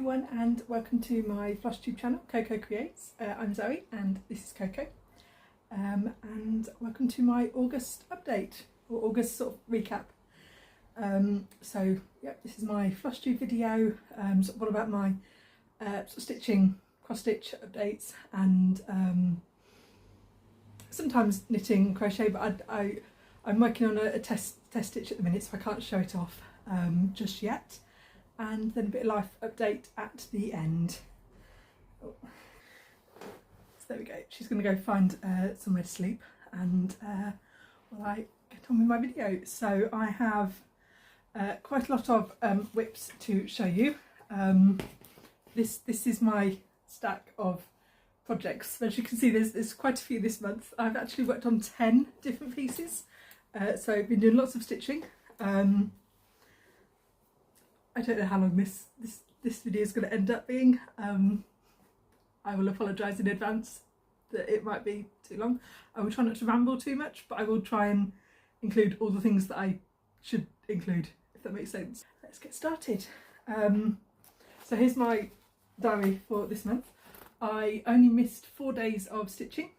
everyone and welcome to my Flosstube channel, Coco Creates. I'm Zoe and this is Coco. And welcome to my August update, or August sort of recap. So yeah, this is my Flosstube video, sort of all about my sort of stitching, cross stitch updates and sometimes knitting, crochet, but I'm working on a test stitch at the minute, so I can't show it off just yet. And then a bit of life update at the end. Oh. So there we go. She's going to go find somewhere to sleep, and while I get on with my video. So I have quite a lot of whips to show you. This is my stack of projects. As you can see, there's quite a few this month. I've actually worked on 10 different pieces, so I've been doing lots of stitching. I don't know how long this video is going to end up being. I will apologise in advance that it might be too long. I will try not to ramble too much, but I will try and include all the things that I should include, if that makes sense. Let's get started. So here's my diary for this month. I only missed 4 days of stitching.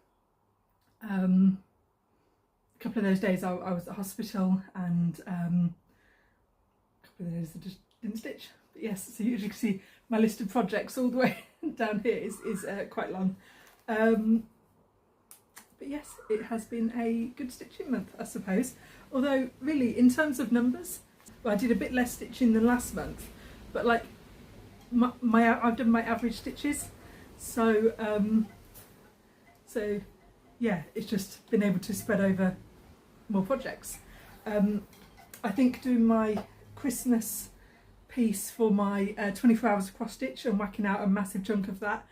A couple of those days I was at hospital, and a couple of those I just didn't stitch. But yes, so you can see my list of projects all the way down here is quite long. But yes, it has been a good stitching month, I suppose. Although really, in terms of numbers, well, I did a bit less stitching than last month, but like I've done my average stitches, so so yeah, it's just been able to spread over more projects. I think doing my Christmas piece for my 24 hours of cross stitch and whacking out a massive chunk of that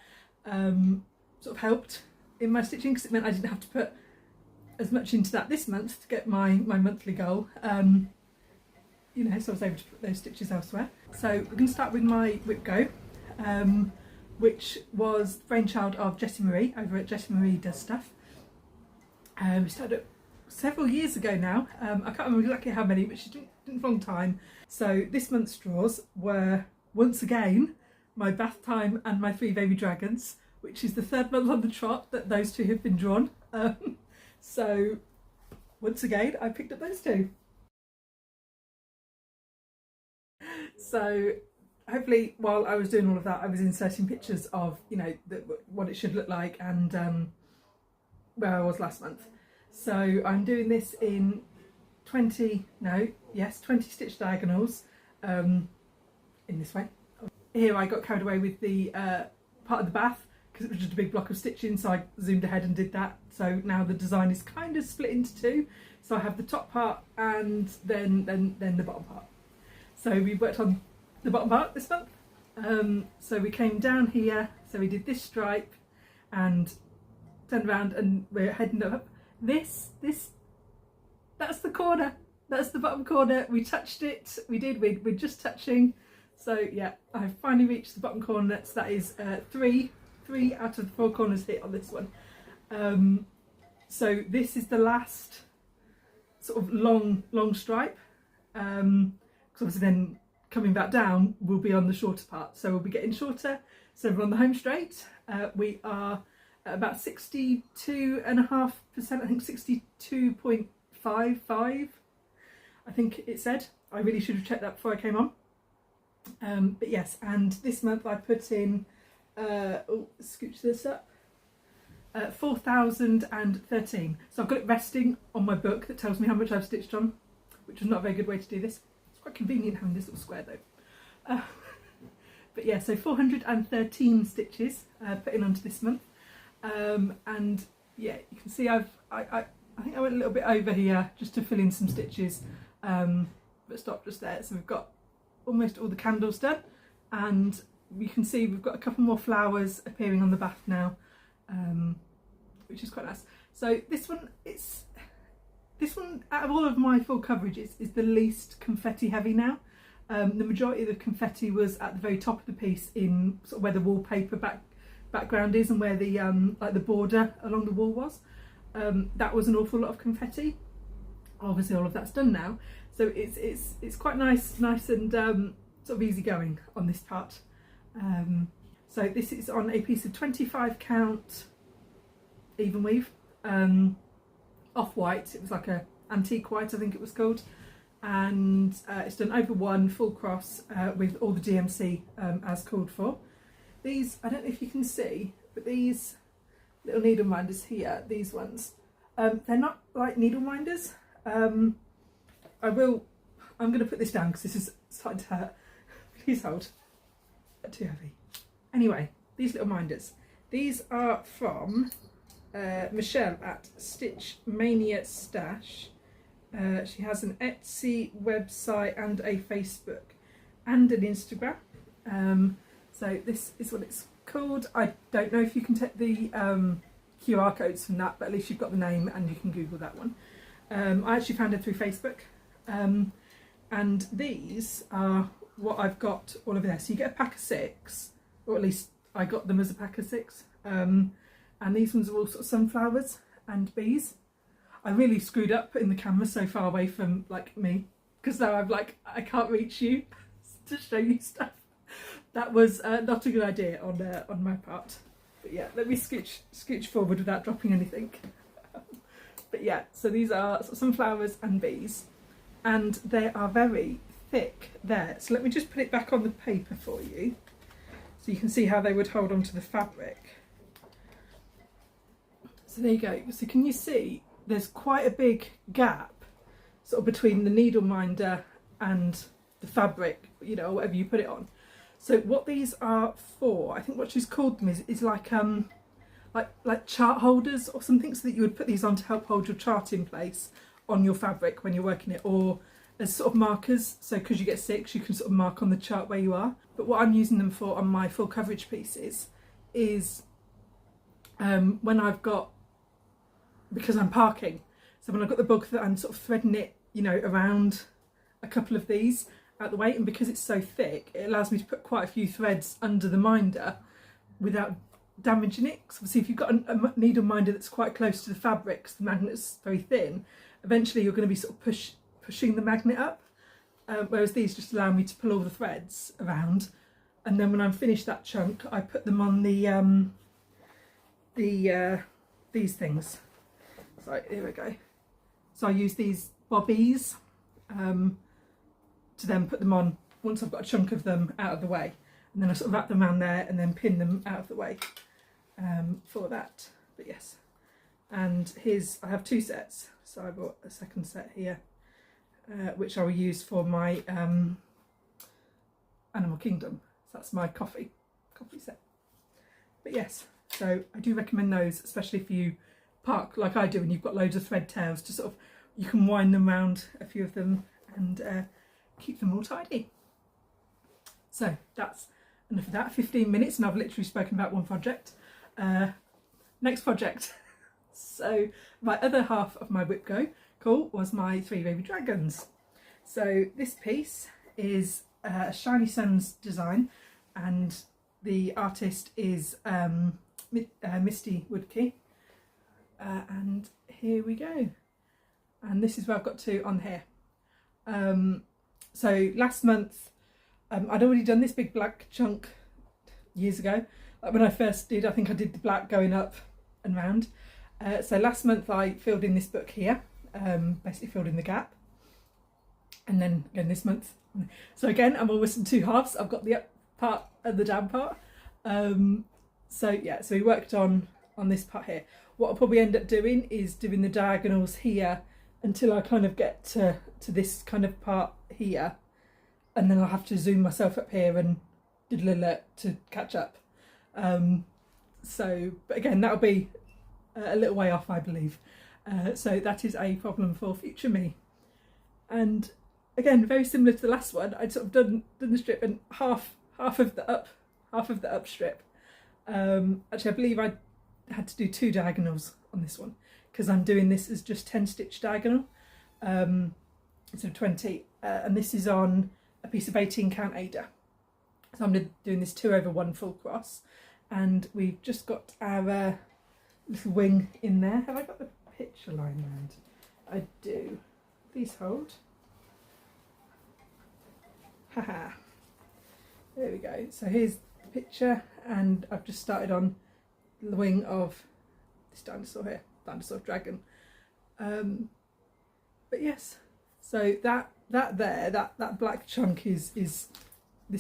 sort of helped in my stitching, because it meant I didn't have to put as much into that this month to get my monthly goal. You know, so I was able to put those stitches elsewhere. So we're going to start with my whip go, which was the brainchild of Jessie-Marie over at Jessie-Marie Does Stuff. We started several years ago now. I can't remember exactly how many, but she didn't for a long time. So this month's straws were once again my Bathtime and my 3 baby dragons, which is the 3rd month on the trot that those 2 have been drawn. So once again I picked up those 2. So hopefully while I was doing all of that, I was inserting pictures of, you know, what it should look like and where I was last month. So I'm doing this in 20 stitch diagonals in this way. Here I got carried away with the part of the bath because it was just a big block of stitching, so I zoomed ahead and did that. So now the design is kind of split into 2. So I have the top part and then the bottom part. So we worked on the bottom part this month. So we came down here, so we did this stripe and turned around and we're heading up. That's the corner, that's the bottom corner. We touched it, we're just touching. So yeah, I've finally reached the bottom corner. So that is 3 out of the 4 corners hit on this one. So this is the last sort of long stripe, because obviously then coming back down we'll be on the shorter part, so we'll be getting shorter. So we're on the home straight. We are at about 62.5%, I think 62.55 I think it said. I really should have checked that before I came on. But yes, and this month I put in scooch this up, 4,013. So I've got it resting on my book that tells me how much I've stitched on, which is not a very good way to do this. It's quite convenient having this little square though. But yeah, so 413 stitches put in onto this month. And yeah, you can see I think I went a little bit over here just to fill in some stitches, but stopped just there. So we've got almost all the candles done, and you can see we've got a couple more flowers appearing on the bath now, which is quite nice. So this one out of all of my full coverage is the least confetti heavy now. The majority of the confetti was at the very top of the piece, in sort of where the wallpaper background is and where the like the border along the wall was. That was an awful lot of confetti. Obviously all of that's done now, so it's quite nice and sort of easy going on this part. So this is on a piece of 25 count even weave, off-white. It was like a antique white, I think it was called, and it's done over one full cross with all the DMC as called for. These, I don't know if you can see, but these little needle minders here, these ones, they're not like needle minders. I'm going to put this down because this is starting to hurt. Please hold. Too heavy. Anyway, these little minders. These are from Michelle at Stitch Mania Stash. She has an Etsy website and a Facebook and an Instagram. So this is what it's called. I don't know if you can take the QR codes from that, but at least you've got the name and you can Google that one. I actually found it through Facebook. And these are what I've got all over there. So you get a pack of 6, or at least I got them as a pack of 6. And these ones are all sort of sunflowers and bees. I really screwed up putting the camera so far away from like me, because now I'm like, I can't reach you to show you stuff. That was not a good idea on my part. But yeah, let me scooch forward without dropping anything. But yeah, so these are sunflowers and bees, and they are very thick there. So let me just put it back on the paper for you so you can see how they would hold onto the fabric. So there you go. So can you see there's quite a big gap sort of between the needle minder and the fabric, you know, whatever you put it on. So what these are for, I think what she's called them is like chart holders or something, so that you would put these on to help hold your chart in place on your fabric when you're working it, or as sort of markers, so because you get 6 you can sort of mark on the chart where you are. But what I'm using them for on my full coverage pieces is when I've got, because I'm parking, so when I've got the book that I'm sort of threading it, you know, around a couple of these out the way, and because it's so thick it allows me to put quite a few threads under the minder without damaging it. Because obviously if you've got a needle minder that's quite close to the fabric, 'cause the magnet's very thin, eventually you're going to be sort of pushing the magnet up, whereas these just allow me to pull all the threads around, and then when I'm finished that chunk I put them on these things. So here we go. So I use these bobbies to then put them on once I've got a chunk of them out of the way, and then I sort of wrap them around there and then pin them out of the way for that. But yes, and here's, I have 2 sets, so I bought a second set here, which I will use for my Animal Kingdom. So that's my coffee set. But yes, so I do recommend those, especially if you park like I do and you've got loads of thread tails, to sort of, you can wind them around a few of them and keep them all tidy. So that's enough of that. 15 minutes and I've literally spoken about one project. Next project. So my other half of my whip go call was my 3 baby dragons. So this piece is a Shinysuns design, and the artist is Misti Wudtke. And here we go. And this is where I've got to on here. So last month I'd already done this big black chunk years ago. Like when I first did, I think I did the black going up and round. So last month I filled in this book here, basically filled in the gap. And then again this month. So again, I'm always in 2 halves. I've got the up part and the down part. So yeah, so we worked on this part here. What I'll probably end up doing is doing the diagonals here until I kind of get to this kind of part here, and then I'll have to zoom myself up here and diddle it to catch up. So, but again, that'll be a little way off, I believe. So that is a problem for future me. And again, very similar to the last one, I'd sort of done the strip and half of the up strip. Actually, I believe I had to do 2 diagonals on this one, because I'm doing this as just 10 stitch diagonal, instead of 20, and this is on a piece of 18 count Ada. So I'm doing this 2/1 full cross, and we've just got our little wing in there. Have I got the picture line round? I do. Please hold. Haha. There we go. So here's the picture, and I've just started on the wing of this dinosaur here, dinosaur dragon. But yes, so that black chunk is this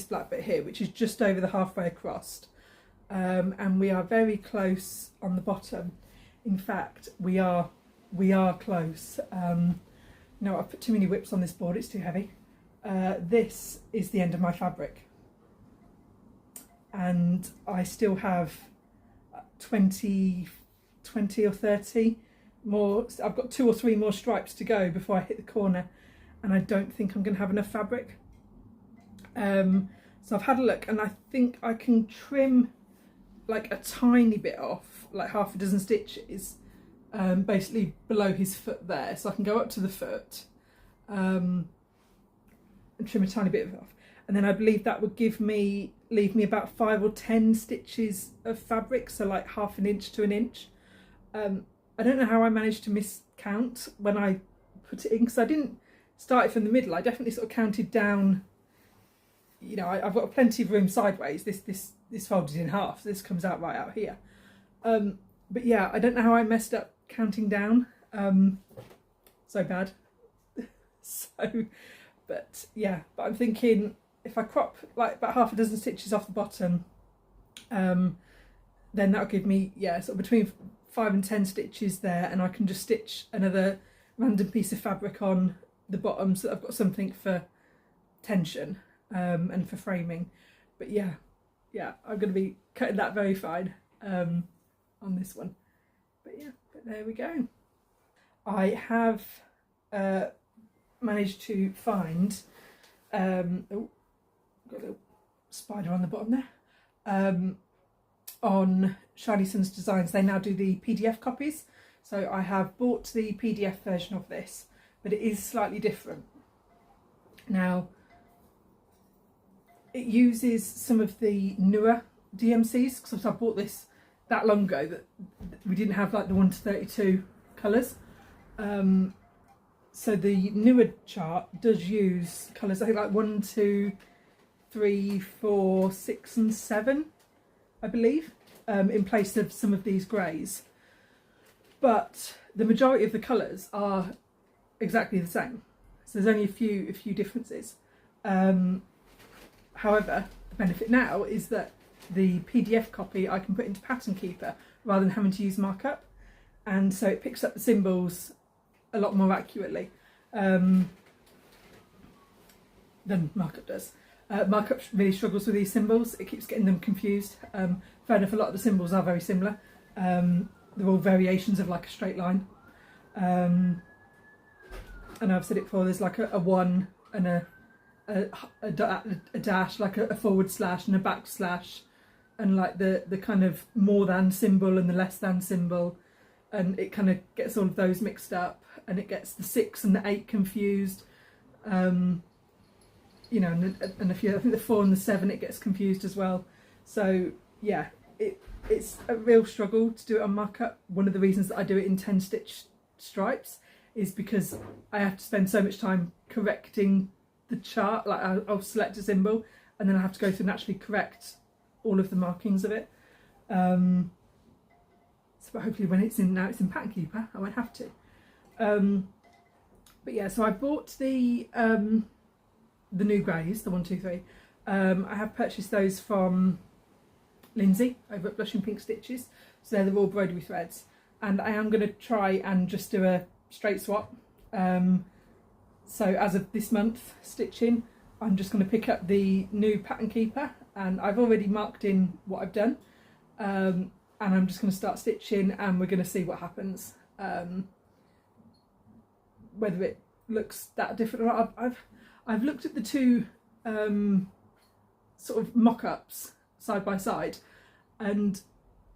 black bit here, which is just over the halfway across, and we are very close on the bottom. In fact, we are close. No, I've put too many whips on this board, it's too heavy. This is the end of my fabric, and I still have 20 or 30 more. I've got 2 or 3 more stripes to go before I hit the corner, and I don't think I'm going to have enough fabric. So I've had a look, and I think I can trim like a tiny bit off, like half a dozen stitches, basically below his foot there, so I can go up to the foot and trim a tiny bit off, and then I believe that would leave me about 5 or 10 stitches of fabric, so like half an inch to an inch. I don't know how I managed to miscount when I put it in, because I didn't start it from the middle. I definitely sort of counted down, you know, I've got plenty of room sideways. This folded in half, so this comes out right out here. But yeah, I don't know how I messed up counting down, so bad. But yeah, but I'm thinking if I crop like about half a dozen stitches off the bottom, then that'll give me, yeah, sort of between 5 and 10 stitches there, and I can just stitch another random piece of fabric on the bottom, so that I've got something for tension and for framing. But yeah, I'm going to be cutting that very fine on this one. But yeah, but there we go. I have managed to find, oh, got a little spider on the bottom there, on Shinysuns Designs. They now do the PDF copies, so I have bought the PDF version of this, but it is slightly different. Now, it uses some of the newer DMCs, because I bought this that long ago that we didn't have like the 1 to 32 colours. So the newer chart does use colours, I think like 1, 2, 3, 4, 6 and 7, I believe, in place of some of these greys. But the majority of the colours are exactly the same. So there's only a few differences. However, the benefit now is that the PDF copy I can put into Pattern Keeper rather than having to use markup, and so it picks up the symbols a lot more accurately than markup does. Markup really struggles with these symbols, it keeps getting them confused. Fair enough, a lot of the symbols are very similar. They're all variations of like a straight line. And I've said it before, there's like a 1 and a dash, like a forward slash and a back slash, and like the kind of more than symbol and the less than symbol, and it kind of gets all of those mixed up, and it gets the 6 and the 8 confused, you know, and I think the 4 and the 7, it gets confused as well. So yeah, it's a real struggle to do it on markup. One of the reasons that I do it in 10 stitch stripes is because I have to spend so much time correcting the chart. Like I'll select a symbol and then I have to go through and actually correct all of the markings of it. So hopefully when it's in Pattern Keeper I won't have to. But yeah, so I bought the new greys, the 1, 2, 3. I have purchased those from Lindsi over at Blushing Pink Stitches, so they're all broderie threads, and I am going to try and just do a straight swap. So as of this month stitching, I'm just going to pick up the new Pattern Keeper, and I've already marked in what I've done, and I'm just going to start stitching, and we're going to see what happens, whether it looks that different or not. I've looked at the two sort of mock-ups side by side, and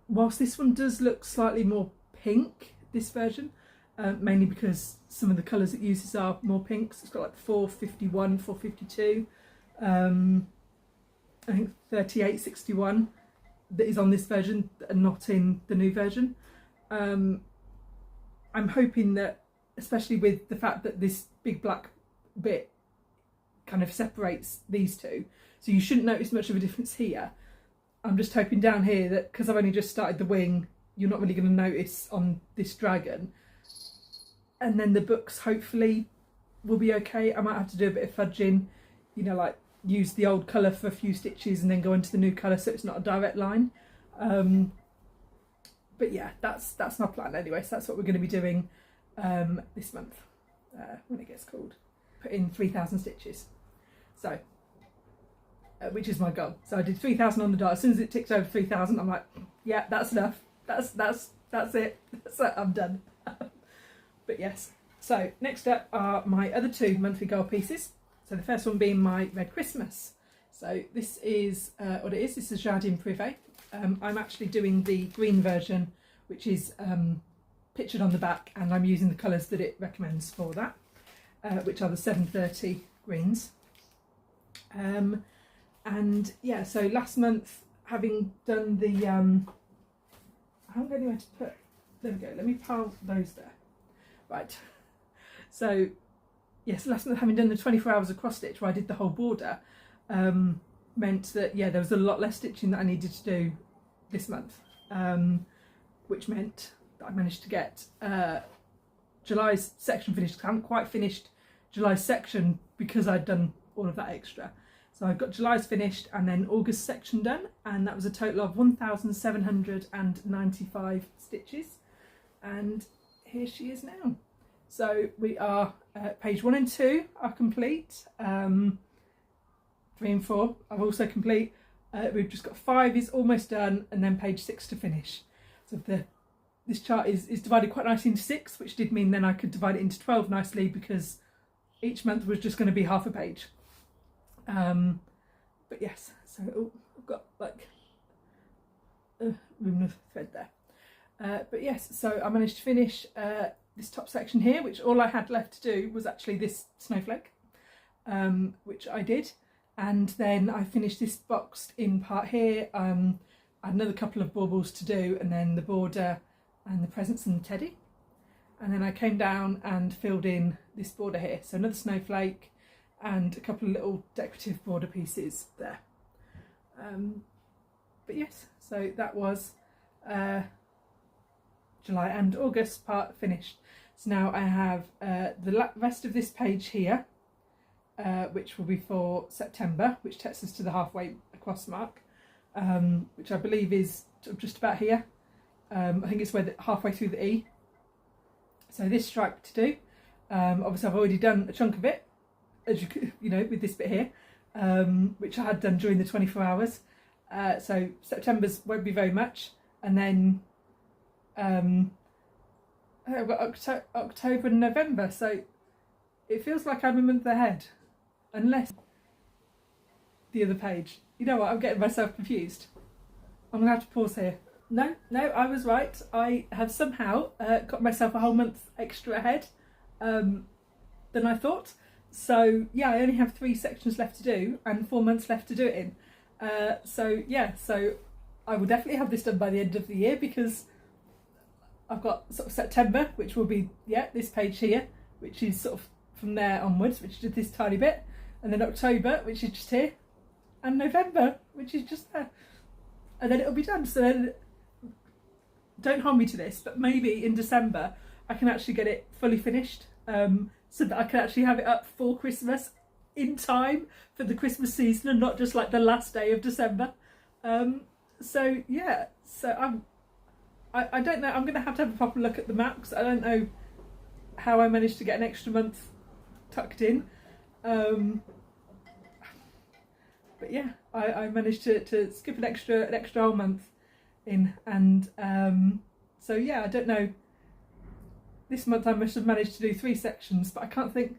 whilst this one does look slightly more pink, this version, mainly because some of the colours it uses are more pinks. It's got like 451, 452, I think 3861 that is on this version and not in the new version. I'm hoping that, especially with the fact that this big black bit kind of separates these two, so you shouldn't notice much of a difference here. I'm just hoping down here that because I've only just started the wing, you're not really going to notice on this dragon. And then the books hopefully will be okay. I might have to do a bit of fudging, you know, like use the old colour for a few stitches and then go into the new colour so it's not a direct line. But yeah, that's my plan anyway. So that's what we're going to be doing this month when it gets cold. Put in 3,000 stitches. So, which is my goal. So I did 3,000 on the dot. As soon as it ticked over 3,000, I'm like, yeah, that's enough. That's it. I'm done. But yes. So next up are my other two monthly goal pieces. So the first one being my Red Christmas. So this is what it is. This is Jardin Prive. I'm actually doing the green version, which is pictured on the back, and I'm using the colours that it recommends for that, which are the 730 greens. And yeah, so last month, having done the, I haven't got anywhere to put, there we go, let me pile those there. Right, so yes, last month having done the 24 hours of cross stitch where I did the whole border, meant that, yeah, there was a lot less stitching that I needed to do this month, which meant that I managed to get July's section finished. I haven't quite finished July's section because I'd done all of that extra. So I got July's finished and then August section done, and that was a total of 1,795 stitches, and here she is now. So we are page 1 and 2 are complete, 3 and 4 are also complete. We've just got 5 is almost done, and then page 6 to finish. So this chart is divided quite nicely into 6, which did mean then I could divide it into 12 nicely, because each month was just going to be half a page. But yes, so I've got like a ribbon of thread there. But yes, so I managed to finish this top section here, which all I had left to do was actually this snowflake, which I did. And then I finished this boxed in part here. I had another couple of baubles to do, and then the border and the presents and the teddy. And then I came down and filled in this border here. So another snowflake and a couple of little decorative border pieces there. But yes, so that was July and August part finished. So now I have the rest of this page here, which will be for September, which takes us to the halfway across mark, which I believe is just about here. I think it's where halfway through the E. So this stripe to do. Obviously I've already done a chunk of it, as you know, with this bit here, which I had done during the 24 hours. So September's won't be very much, and then I've got October and November, so it feels like I'm a month ahead, unless the other page. You know what, I'm getting myself confused. I'm gonna have to pause here. No, I was right. I have somehow got myself a whole month extra ahead than I thought. So yeah, I only have 3 sections left to do and 4 months left to do it in. So yeah, so I will definitely have this done by the end of the year, because I've got sort of September, which will be, yeah, this page here, which is sort of from there onwards, which is this tiny bit, and then October, which is just here, and November, which is just there, and then it'll be done. So then, don't hold me to this, but maybe in December I can actually get it fully finished, so that I can actually have it up for Christmas in time for the Christmas season, and not just like the last day of December. So yeah, so I don't know, I'm going to have a proper look at the map, because I don't know how I managed to get an extra month tucked in. But yeah, I managed to skip an extra whole month in, and so yeah, I don't know, this month I must have managed to do 3 sections, but I can't think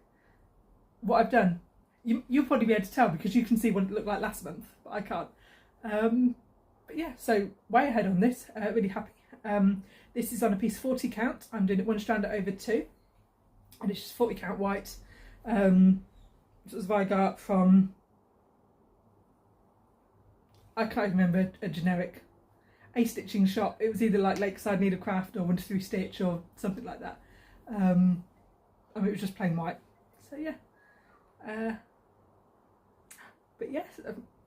what I've done. You'll probably be able to tell, because you can see what it looked like last month, but I can't. But yeah, so way ahead on this, really happy. This is on a piece 40 count. I'm doing it 1 strand over 2, and it's just 40 count white. It was Vigart from, I can't remember, a generic stitching shop. It was either like Lakeside Needlecraft or 123 Stitch or something like that. I mean, it was just plain white. So yeah. But yes,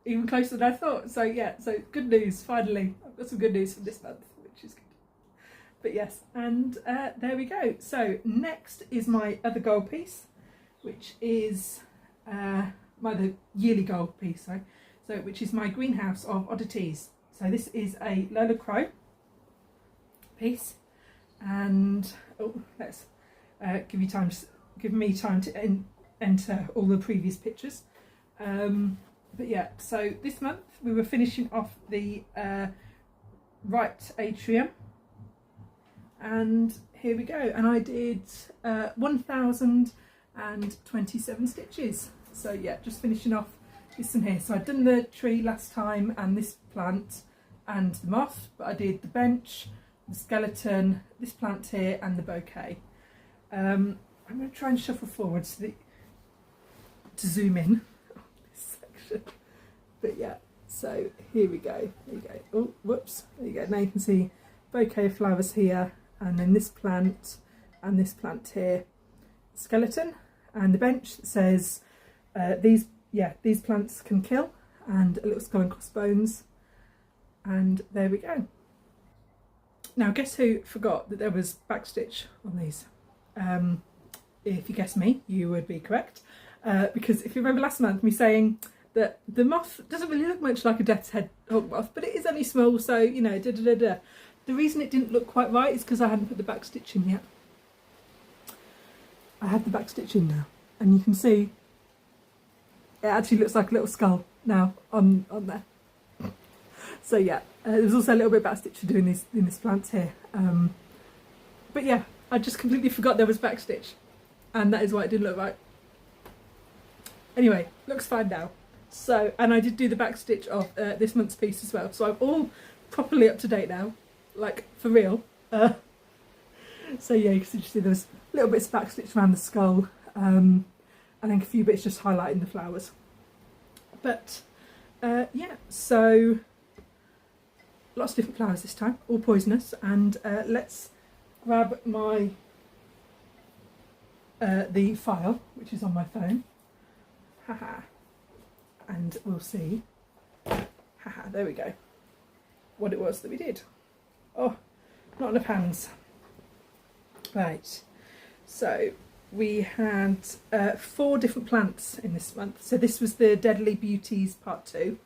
even closer than I thought. So yeah, so good news, finally. I've got some good news from this month, which is good. But yes, and there we go. So next is my other goal piece, which is my other yearly goal piece, sorry. So which is my greenhouse of oddities. So this is a Lola Crow piece, and let's give me time to enter all the previous pictures. But yeah, so this month we were finishing off the right atrium, and here we go. And I did 1027 stitches. So yeah, just finishing off this one here. So I'd done the tree last time, and this plant and the moth, but I did the bench, the skeleton, this plant here, and the bouquet. I'm going to try and shuffle forward to zoom in on this section. But yeah, so here we go. There you go. Oh, whoops. There you go. Now you can see bouquet of flowers here, and then this plant and this plant here. Skeleton and the bench that says these plants can kill, and a little skull and crossbones. And there we go. Now guess who forgot that there was backstitch on these? If you guessed me, you would be correct. Because if you remember last month me saying that the moth doesn't really look much like a death's head hawk moth, but it is only small, so you know, The reason it didn't look quite right is because I hadn't put the backstitch in yet. I had the backstitch in now, and you can see it actually looks like a little skull now on there. So yeah, there's also a little bit of backstitch to do in this plant here. But yeah, I just completely forgot there was backstitch, and that is why it didn't look right. Anyway, looks fine now. So, and I did do the backstitch of this month's piece as well, so I'm all properly up to date now, like for real. So yeah, you can see there's little bits of backstitch around the skull, and then a few bits just highlighting the flowers. But yeah, so lots of different flowers this time, all poisonous. And let's grab my the file, which is on my phone. Haha. And we'll see. Haha, there we go. What it was that we did. Oh, not enough hands. Right. So we had 4 different plants in this month. So this was the Deadly Beauties Part 2.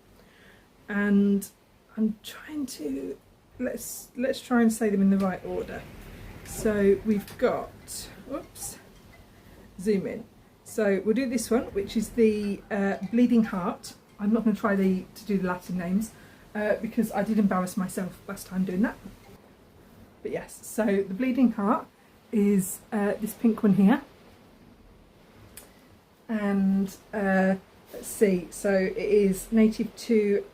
And I'm trying to let's try and say them in the right order. So we've got, whoops, zoom in. So we'll do this one, which is the Bleeding Heart. I'm not going to try to do the Latin names because I did embarrass myself last time doing that. But yes, so the Bleeding Heart is this pink one here. And let's see, so it is native to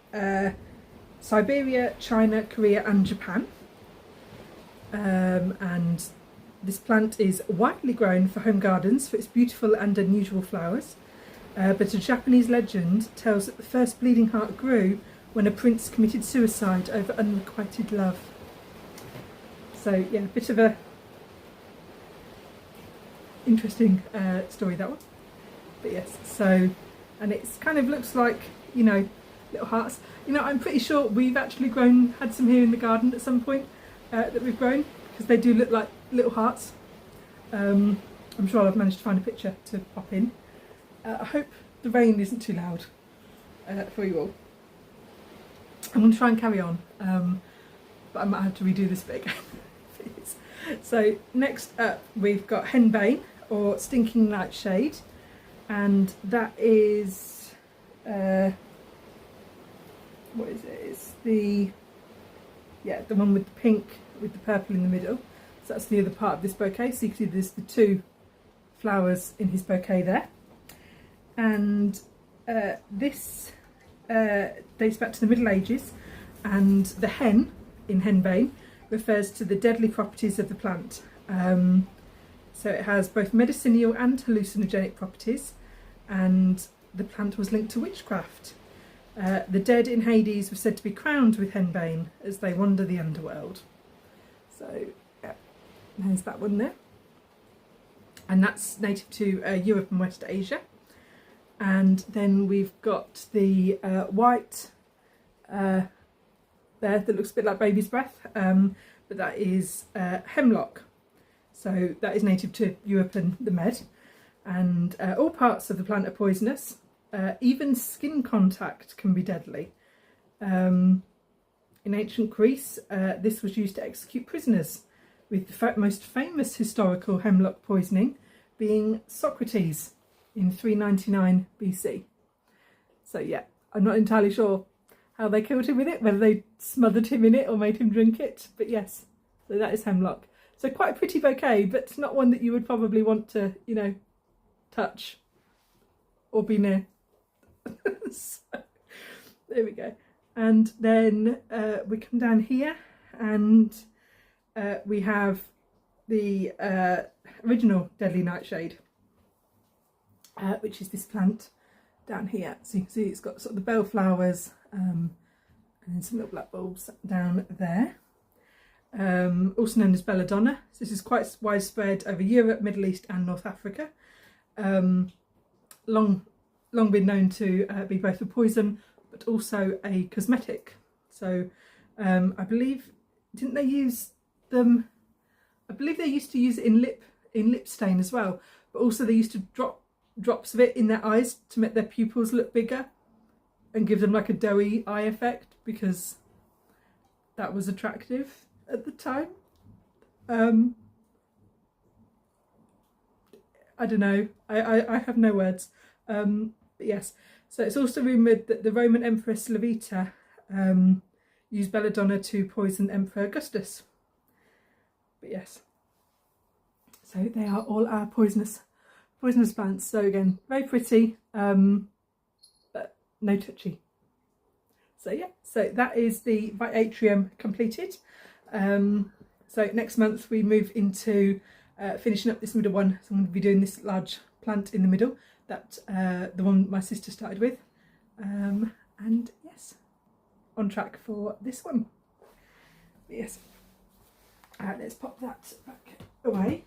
Siberia, China, Korea and Japan. And this plant is widely grown for home gardens for its beautiful and unusual flowers. But a Japanese legend tells that the first bleeding heart grew when a prince committed suicide over unrequited love. So yeah, a bit of a interesting story, that one. But yes, so, and it's kind of looks like, you know, little hearts. You know, I'm pretty sure we've actually had some here in the garden at some point that we've grown, because they do look like little hearts. I'm sure I've managed to find a picture to pop in. I hope the rain isn't too loud for you all. I'm going to try and carry on, but I might have to redo this bit again. So next up we've got Henbane, or Stinking Nightshade, and that is, what is it? It's the one with the pink with the purple in the middle. So that's the other part of this bouquet. So you can see there's the 2 flowers in his bouquet there. And this dates back to the Middle Ages, and the hen in henbane refers to the deadly properties of the plant. So it has both medicinal and hallucinogenic properties, and the plant was linked to witchcraft. The dead in Hades were said to be crowned with henbane as they wander the underworld. So yeah, there's that one there. And that's native to Europe and West Asia. And then we've got the white there that looks a bit like baby's breath, but that is hemlock. So that is native to Europe and the Med, and all parts of the plant are poisonous. Even skin contact can be deadly. In ancient Greece, this was used to execute prisoners, with the most famous historical hemlock poisoning being Socrates in 399 BC. So yeah, I'm not entirely sure how they killed him with it, whether they smothered him in it or made him drink it, but yes, so that is hemlock. So quite a pretty bouquet, but not one that you would probably want to, you know, touch or be near. So, there we go. And then we come down here and we have the original Deadly Nightshade, which is this plant down here. So you can see it's got sort of the bellflowers and then some little black bulbs down there. Also known as belladonna. So this is quite widespread over Europe, Middle East and North Africa. Long been known to be both a poison but also a cosmetic. So I believe, didn't they use them, I believe they used to use it in lip stain as well, but also they used to drop drops of it in their eyes to make their pupils look bigger and give them like a doughy eye effect, because that was attractive at the time. I don't know, I have no words, but yes. So it's also rumoured that the Roman Empress Levita used belladonna to poison Emperor Augustus. But yes, so they are all our poisonous plants. So again, very pretty, but no touchy. So yeah, so that is the atrium completed. So next month we move into finishing up this middle one. So I'm going to be doing this large plant in the middle, that the one my sister started with, and yes, on track for this one. But yes, let's pop that back away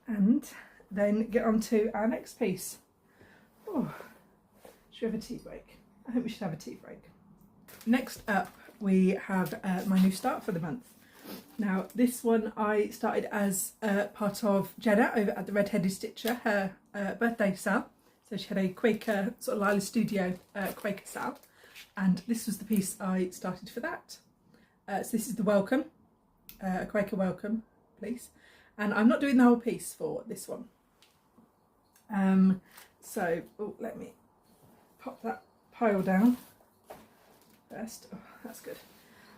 and then get on to our next piece. Oh, should we have a tea break? I think we should have a tea break. Next up we have my new start for the month. Now this one I started as part of Jenna over at the Red-Headed Stitcher, her birthday sale. So she had a Quaker, sort of Lila Studio Quaker sale, and this was the piece I started for that. So this is the welcome, a Quaker welcome, please. And I'm not doing the whole piece for this one. So let me pop that pile down first. Oh, that's good.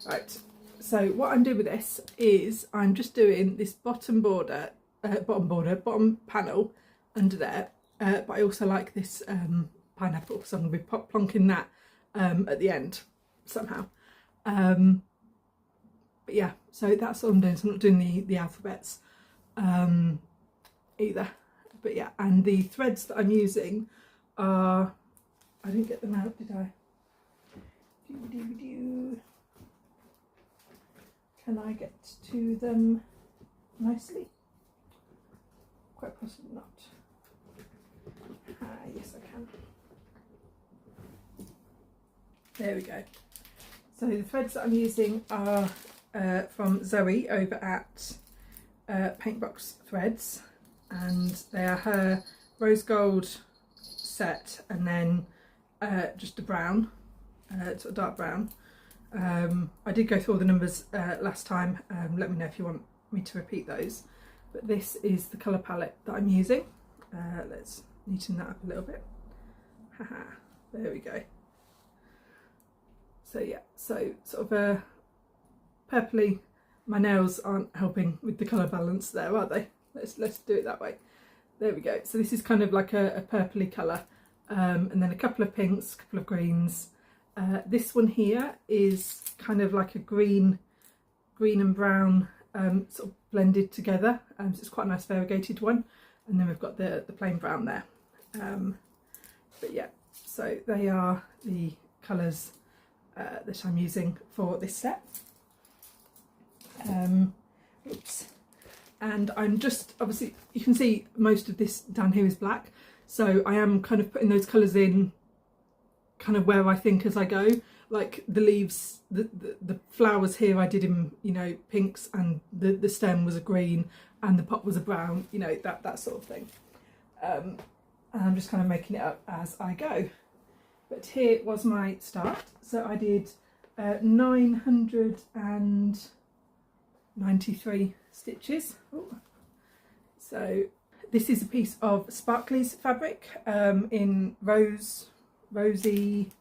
Right. So what I'm doing with this is I'm just doing this bottom panel under there, but I also like this pineapple, so I'm going to be plonking that at the end somehow. But yeah, so that's what I'm doing. So I'm not doing the alphabets either. But yeah, and the threads that I'm using are, I didn't get them out, did I? Can I get to them nicely? Quite possibly not. Yes, I can. There we go. So the threads that I'm using are from Zoe over at Paintbox Threads, and they are her rose gold set and then just a brown, sort of dark brown. I did go through all the numbers last time. Let me know if you want me to repeat those. But this is the colour palette that I'm using. Let's neaten that up a little bit. Haha, there we go. So yeah, so sort of a purpley. My nails aren't helping with the colour balance there, are they? Let's do it that way. There we go. So this is kind of like a purpley colour, and then a couple of pinks, a couple of greens. This one here is kind of like a green and brown sort of blended together, so it's quite a nice variegated one, and then we've got the plain brown there. But yeah, so they are the colours that I'm using for this set. Oops. And I'm just, obviously you can see most of this down here is black, so I am kind of putting those colours in kind of where I think as I go. Like the leaves, the flowers here I did in, you know, pinks, and the stem was a green and the pot was a brown, you know, that sort of thing. And I'm just kind of making it up as I go. But here was my start. So I did 993 stitches. Ooh. So this is a piece of Sparkly's fabric in rosy,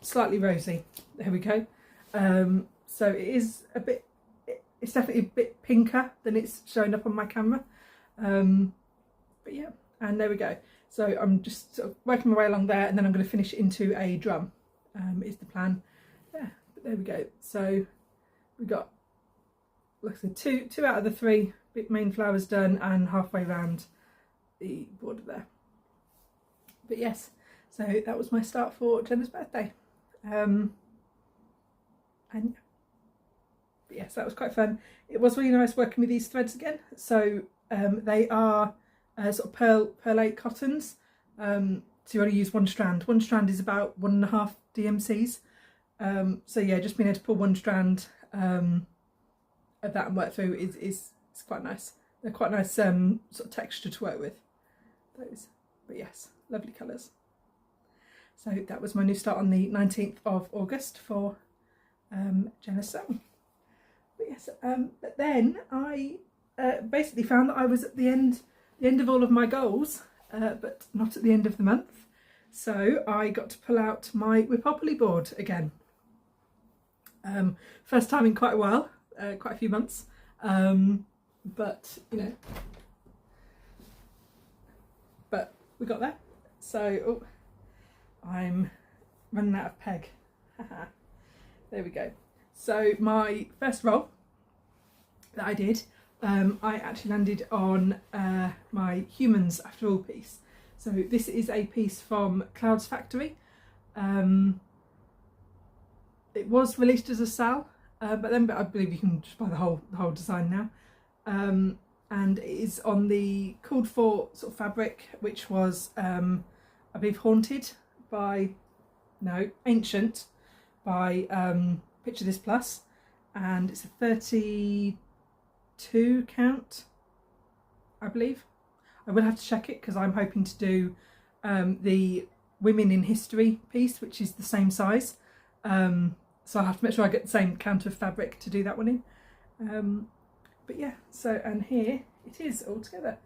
slightly rosy. There we go. So it is a bit, it's definitely a bit pinker than it's showing up on my camera. But yeah, and there we go. So I'm just sort of working my way along there, and then I'm going to finish it into a drum, is the plan. Yeah, but there we go. So we got, like I said, two out of the 3 big main flowers done, and halfway around the border there. But yes, so that was my start for Jenna's birthday. And but yes, that was quite fun. It was really nice working with these threads again. So they are sort of pearl 8 cottons. So you only use 1 strand. 1 strand is about 1.5 DMCs. So yeah, just being able to pull 1 strand of that and work through is quite nice. They're quite nice sort of texture to work with. Those, but yes, lovely colours. So that was my new start on the 19th of August for Jenna's sewing. But yes, but then I basically found that I was at the end of all of my goals, but not at the end of the month. So I got to pull out my Wipopoly board again. First time in quite a while, quite a few months, but you know, but we got there. So I'm running out of peg. There we go. So my first roll that I did, I actually landed on my Humans After All piece. So this is a piece from Cloud's Factory. It was released as a sal, but I believe you can just buy the whole design now. And it is on the called for sort of fabric, which was I believe ancient by Picture This Plus, and it's a 32 count, I believe. I will have to check it because I'm hoping to do the Women in History piece, which is the same size. So I'll have to make sure I get the same count of fabric to do that one in. But yeah, so, and here it is all together.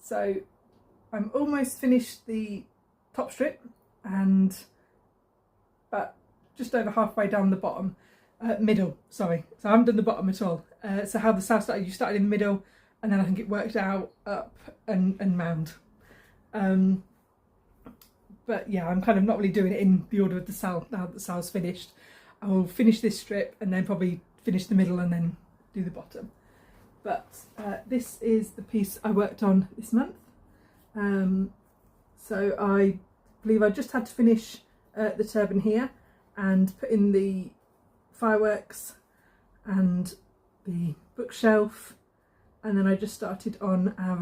So I'm almost finished the top strip, but just over halfway down the bottom, middle, sorry. So I haven't done the bottom at all. So how the sal started, you started in the middle, and then I think it worked out up and round. But yeah, I'm kind of not really doing it in the order of the sal now that the sal's finished. I will finish this strip and then probably finish the middle and then do the bottom. But this is the piece I worked on this month. So I believe I just had to finish the turban here and put in the fireworks and the bookshelf, and then I just started on our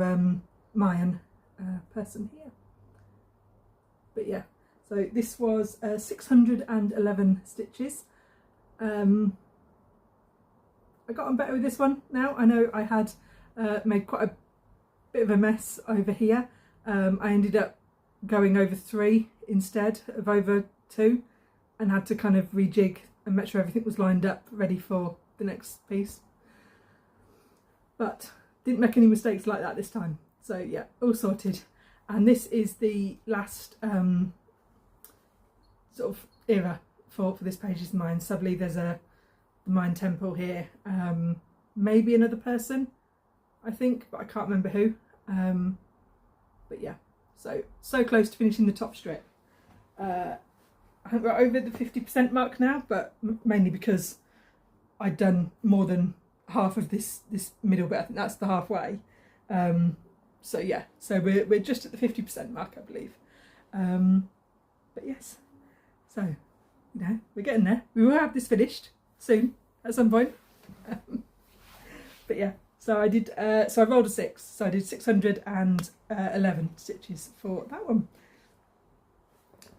Mayan person here. But yeah, so this was 611 stitches. I got on better with this one now. I know I had made quite a bit of a mess over here. I ended up going over 3 instead of over 2, and had to kind of rejig and make sure everything was lined up ready for the next piece. But didn't make any mistakes like that this time. So yeah, all sorted. And this is the last sort of era for this page's mine. So I believe there's a mine temple here, maybe another person, I think, but I can't remember who. But yeah, so close to finishing the top strip. I think we're over the 50% mark now, but mainly because I'd done more than half of this middle bit. I think that's the halfway. So yeah, so we're just at the 50% mark, I believe. But yes, so you know, we're getting there. We will have this finished soon at some point. But yeah, So I did, so I rolled a 6, so I did 611 stitches for that one.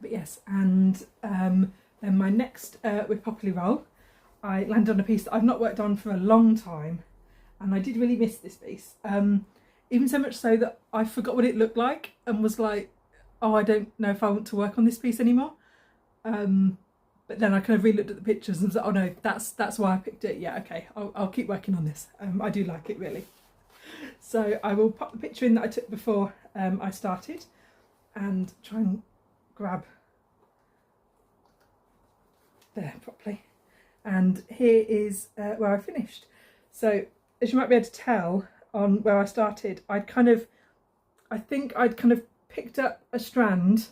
But yes, and then my next with Poppily Roll, I landed on a piece that I've not worked on for a long time, and I did really miss this piece. Even so much so that I forgot what it looked like and was like, oh, I don't know if I want to work on this piece anymore. But then I kind of re-looked at the pictures and was like, oh no, that's why I picked it. Yeah, okay, I'll keep working on this. I do like it really. So I will pop the picture in that I took before I started and try and grab there properly. And here is where I finished. So as you might be able to tell on where I started, I think I'd kind of picked up a strand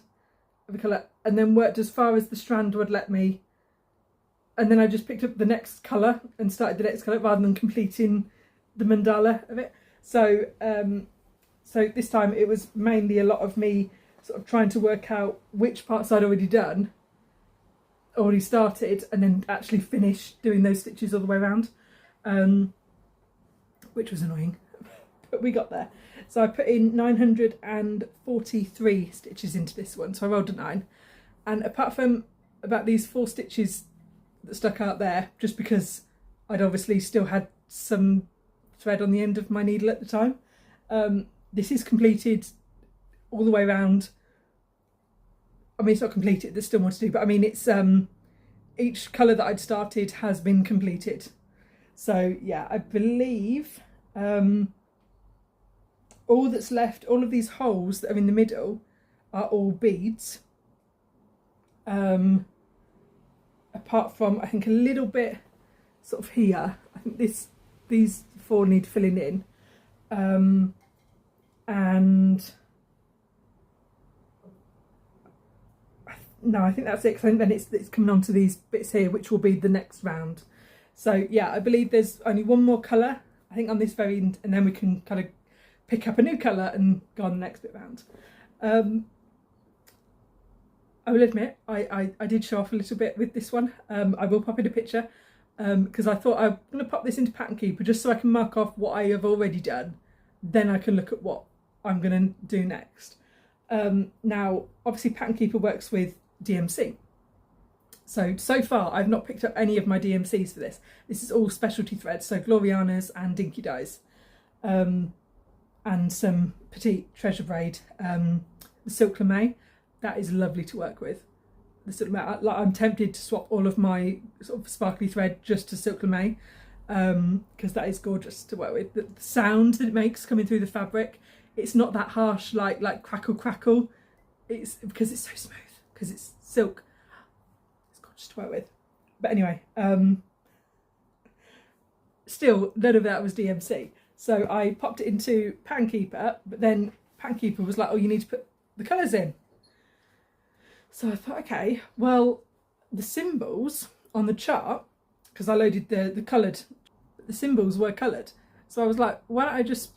of a colour and then worked as far as the strand would let me, and then I just picked up the next colour and started the next colour rather than completing the mandala of it. So so this time it was mainly a lot of me sort of trying to work out which parts I'd already started, and then actually finish doing those stitches all the way around, which was annoying, but we got there. So I put in 943 stitches into this one, so I rolled a 9. And apart from about these 4 stitches that stuck out there, just because I'd obviously still had some thread on the end of my needle at the time, this is completed all the way around. I mean, it's not completed, there's still more to do, but I mean, it's each colour that I'd started has been completed. So yeah, I believe all that's left, all of these holes that are in the middle are all beads. Apart from, I think, a little bit sort of here. I think these 4 need filling in. And no, I think that's it, because then it's coming on to these bits here, which will be the next round. So yeah, I believe there's only one more colour, I think, on this very end, and then we can kind of pick up a new colour and go on the next bit round. I will admit, I did show off a little bit with this one. I will pop in a picture, because I thought I'm going to pop this into Pattern Keeper just so I can mark off what I have already done. Then I can look at what I'm going to do next. Now, obviously Pattern Keeper works with DMC. So far I've not picked up any of my DMCs for this. This is all specialty threads, so Glorianas and Dinky Dyes. And some petite treasure braid, the Silk Lame. That is lovely to work with. The Silk Lame, like, I'm tempted to swap all of my sort of sparkly thread just to Silk Lame, because that is gorgeous to work with. The sound that it makes coming through the fabric, it's not that harsh like crackle crackle. It's because it's so smooth, because it's silk. It's gorgeous to work with. But anyway, still none of that was DMC. So I popped it into Pattern Keeper, but then Pattern Keeper was like, oh, you need to put the colours in. So I thought, okay, well, the symbols on the chart, because I loaded the coloured, the symbols were coloured. So I was like, why don't I just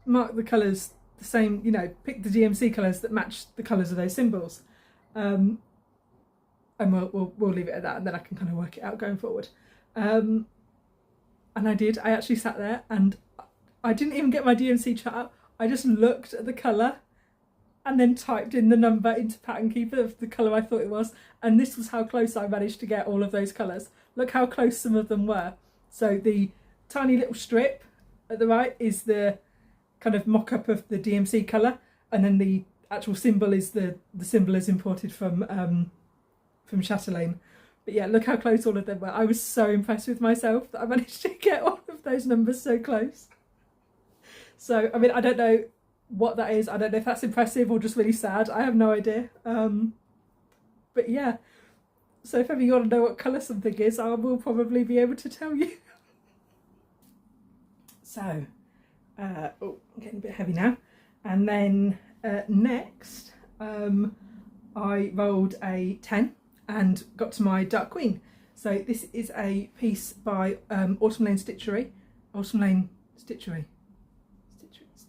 mark the colours the same, you know, pick the DMC colours that match the colours of those symbols. And we'll leave it at that, and then I can kind of work it out going forward. And I did. I actually sat there and I didn't even get my DMC chart out. I just looked at the colour and then typed in the number into Pattern Keeper of the colour I thought it was. And this was how close I managed to get all of those colours. Look how close some of them were. So the tiny little strip at the right is the kind of mock-up of the DMC colour. And then the actual symbol is the symbol is imported from Chatelaine. But yeah, look how close all of them were. I was so impressed with myself that I managed to get all of those numbers so close. So, I mean, I don't know what that is. I don't know if that's impressive or just really sad. I have no idea. But yeah, so if ever you want to know what colour something is, I will probably be able to tell you. So, oh, I'm getting a bit heavy now. And then next, I rolled a 10 and got to my Dark Queen. So this is a piece by Autumn Lane Stitchery. Autumn Lane Stitchery.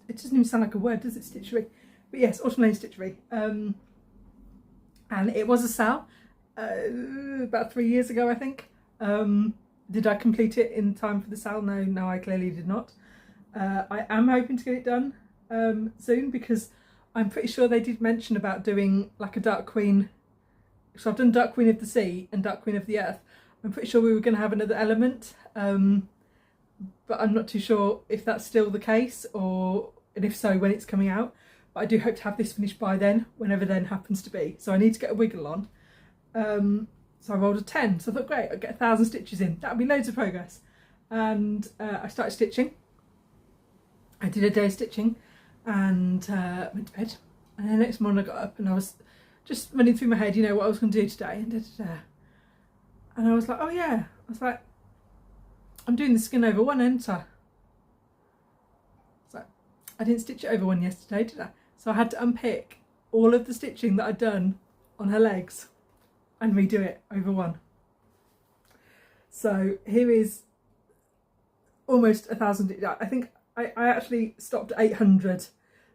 It doesn't even sound like a word, does it, Stitchery? But yes, Autumn Lane Stitchery. And it was a sale about 3 years ago, I think. Did I complete it in time for the sale? No, I clearly did not. I am hoping to get it done soon, because I'm pretty sure they did mention about doing like a Dark Queen. So I've done Dark Queen of the Sea and Dark Queen of the Earth. I'm pretty sure we were going to have another element, but I'm not too sure if that's still the case, and if so, when it's coming out. But I do hope to have this finished by then, whenever then happens to be. So I need to get a wiggle on. So I rolled a 10, so I thought, great, I'll get 1,000 stitches in. That'll be loads of progress. And I started stitching. I did a day of stitching and went to bed. And then the next morning I got up and I was just running through my head, you know, what I was going to do today. And I was like, oh yeah. I was like, I'm doing the skin over one, ain't I? So I didn't stitch it over one yesterday, did I? So I had to unpick all of the stitching that I'd done on her legs and redo it over one. So here is almost 1,000. I think I actually stopped at 800.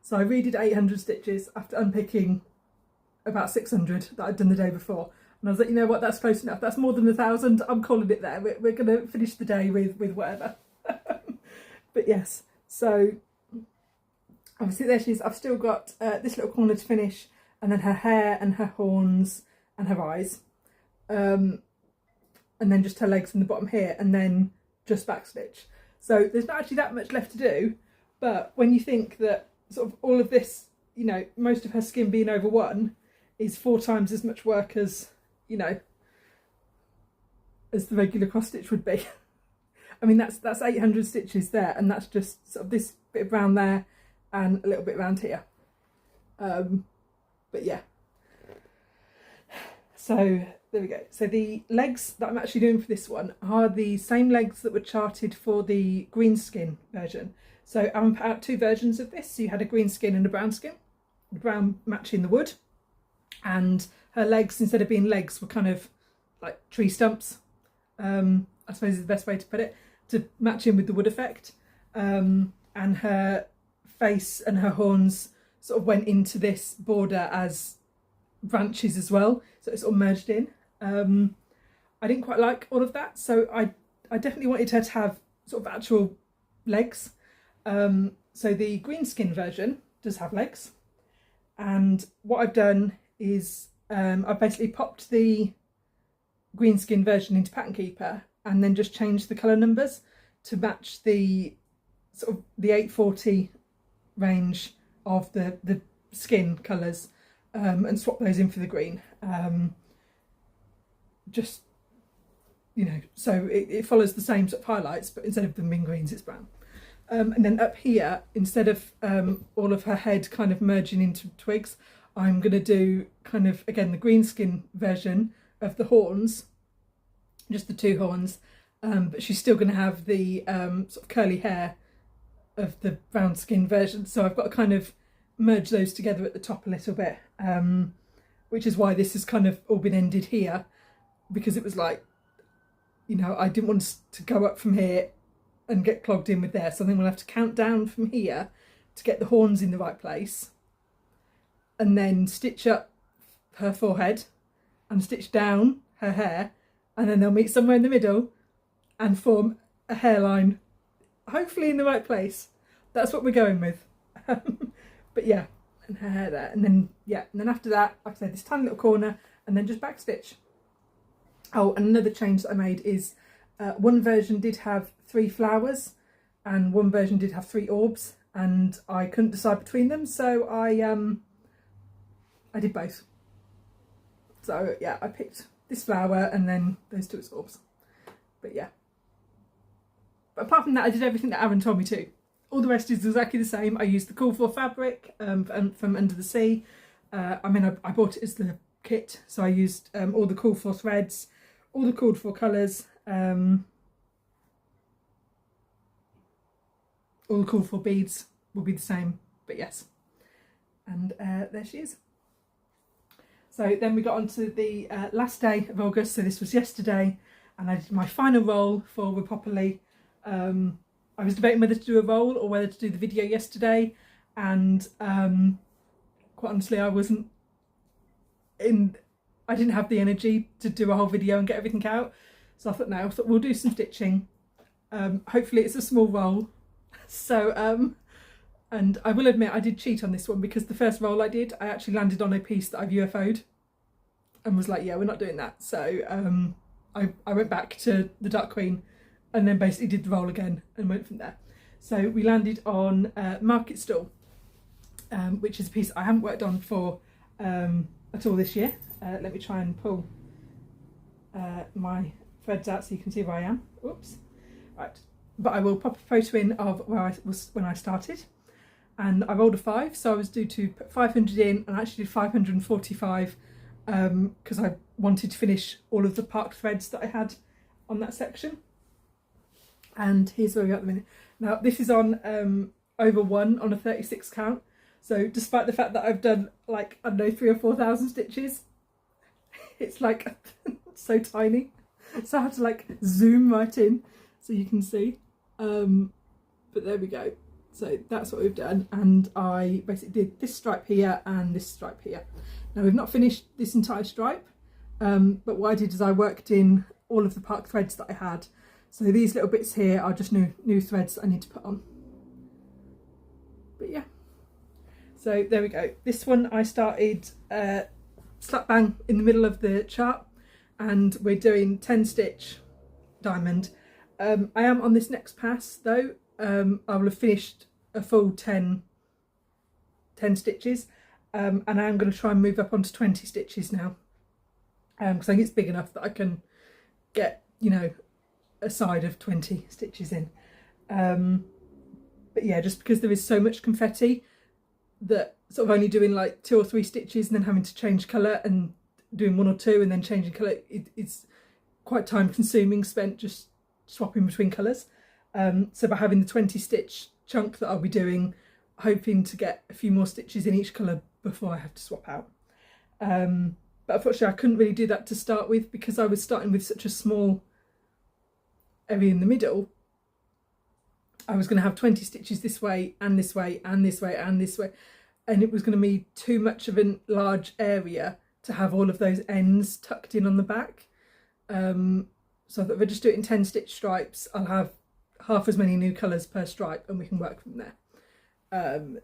So I redid 800 stitches after unpicking about 600 that I'd done the day before. And I was like, you know what, that's close enough. That's more than 1,000. I'm calling it there. We're going to finish the day with whatever. But yes, so obviously there she is. I've still got this little corner to finish, and then her hair and her horns and her eyes, and then just her legs and the bottom here, and then just backstitch. So there's not actually that much left to do, but when you think that sort of all of this, you know, most of her skin being over one is 4 times as much work as, you know, as the regular cross stitch would be. I mean, that's 800 stitches there, and that's just sort of this bit of brown there and a little bit around here. But yeah. So there we go. So the legs that I'm actually doing for this one are the same legs that were charted for the green skin version. So I put out 2 versions of this. So you had a green skin and a brown skin, the brown matching the wood, and her legs, instead of being legs, were kind of like tree stumps, I suppose is the best way to put it, to match in with the wood effect. And her face and her horns sort of went into this border as branches as well, so it's all merged in. I didn't quite like all of that, so I definitely wanted her to have sort of actual legs. So the green skin version does have legs, and what I've done is I've basically popped the green skin version into Pattern Keeper and then just changed the colour numbers to match the sort of the 840 range of the skin colours, and swap those in for the green. Just, you know, so it follows the same sort of highlights, but instead of them being greens, it's brown. And then up here, instead of all of her head kind of merging into twigs, I'm going to do kind of, again, the green skin version of the horns, just the 2 horns, but she's still going to have the sort of curly hair of the brown skin version. So I've got to kind of merge those together at the top a little bit, which is why this has kind of all been ended here, because it was like, you know, I didn't want to go up from here and get clogged in with there, so then we'll have to count down from here to get the horns in the right place, and then stitch up her forehead and stitch down her hair, and then they'll meet somewhere in the middle and form a hairline, hopefully in the right place. That's what we're going with. But yeah, and her hair there, and then yeah, and then after that, like I said, this tiny little corner, and then just backstitch. Oh, and another change that I made is one version did have 3 flowers and one version did have 3 orbs, and I couldn't decide between them, so I did both. So yeah, I picked this flower and then those 2 as orbs. But yeah, but apart from that, I did everything that Aaron told me to. All the rest is exactly the same. I used the Cool For fabric from Under the Sea. I mean, I bought it as the kit, so I used all the Cool For threads, all the called for colours, all the Called For beads will be the same, but yes. And there she is. So then we got on to the last day of August, so this was yesterday, and I did my final roll for Repopoly. I was debating whether to do a roll or whether to do the video yesterday, and quite honestly, I didn't have the energy to do a whole video and get everything out, so I thought we'll do some stitching. Hopefully it's a small roll So and I will admit I did cheat on this one, because the first roll I did, I actually landed on a piece that I've UFO'd and was like, yeah, we're not doing that. So I went back to the Dark Queen and then basically did the roll again and went from there. So we landed on Market Stall, which is a piece I haven't worked on for at all this year. Let me try and pull my threads out so you can see where I am. Oops. Right. But I will pop a photo in of where I was when I started. And I rolled a 5, so I was due to put 500 in, and I actually did 545 because I wanted to finish all of the parked threads that I had on that section. And here's where we are at the minute. Now this is on over 1 on a 36 count. So despite the fact that I've done like, I don't know, 3,000 or 4,000 stitches, it's like so tiny. So I have to like zoom right in so you can see. But there we go. So that's what we've done, and I basically did this stripe here and this stripe here. Now we've not finished this entire stripe, but what I did is I worked in all of the park threads that I had. So these little bits here are just new threads that I need to put on. But yeah, so there we go. This one I started slap bang in the middle of the chart, and we're doing 10 stitch diamond. I am on this next pass though. I will have finished a full 10 stitches, and I am going to try and move up onto 20 stitches now, because I think it's big enough that I can get, you know, a side of 20 stitches in. But yeah, just because there is so much confetti that sort of only doing like 2 or 3 stitches and then having to change colour and doing 1 or 2 and then changing colour, it's quite time consuming spent just swapping between colours. So by having the 20 stitch chunk that I'll be doing, hoping to get a few more stitches in each colour before I have to swap out. But unfortunately I couldn't really do that to start with, because I was starting with such a small area in the middle. I was going to have 20 stitches this way and this way and this way and this way, and it was going to be too much of a large area to have all of those ends tucked in on the back. So that if I just do it in 10 stitch stripes, I'll have half as many new colours per stripe and we can work from there.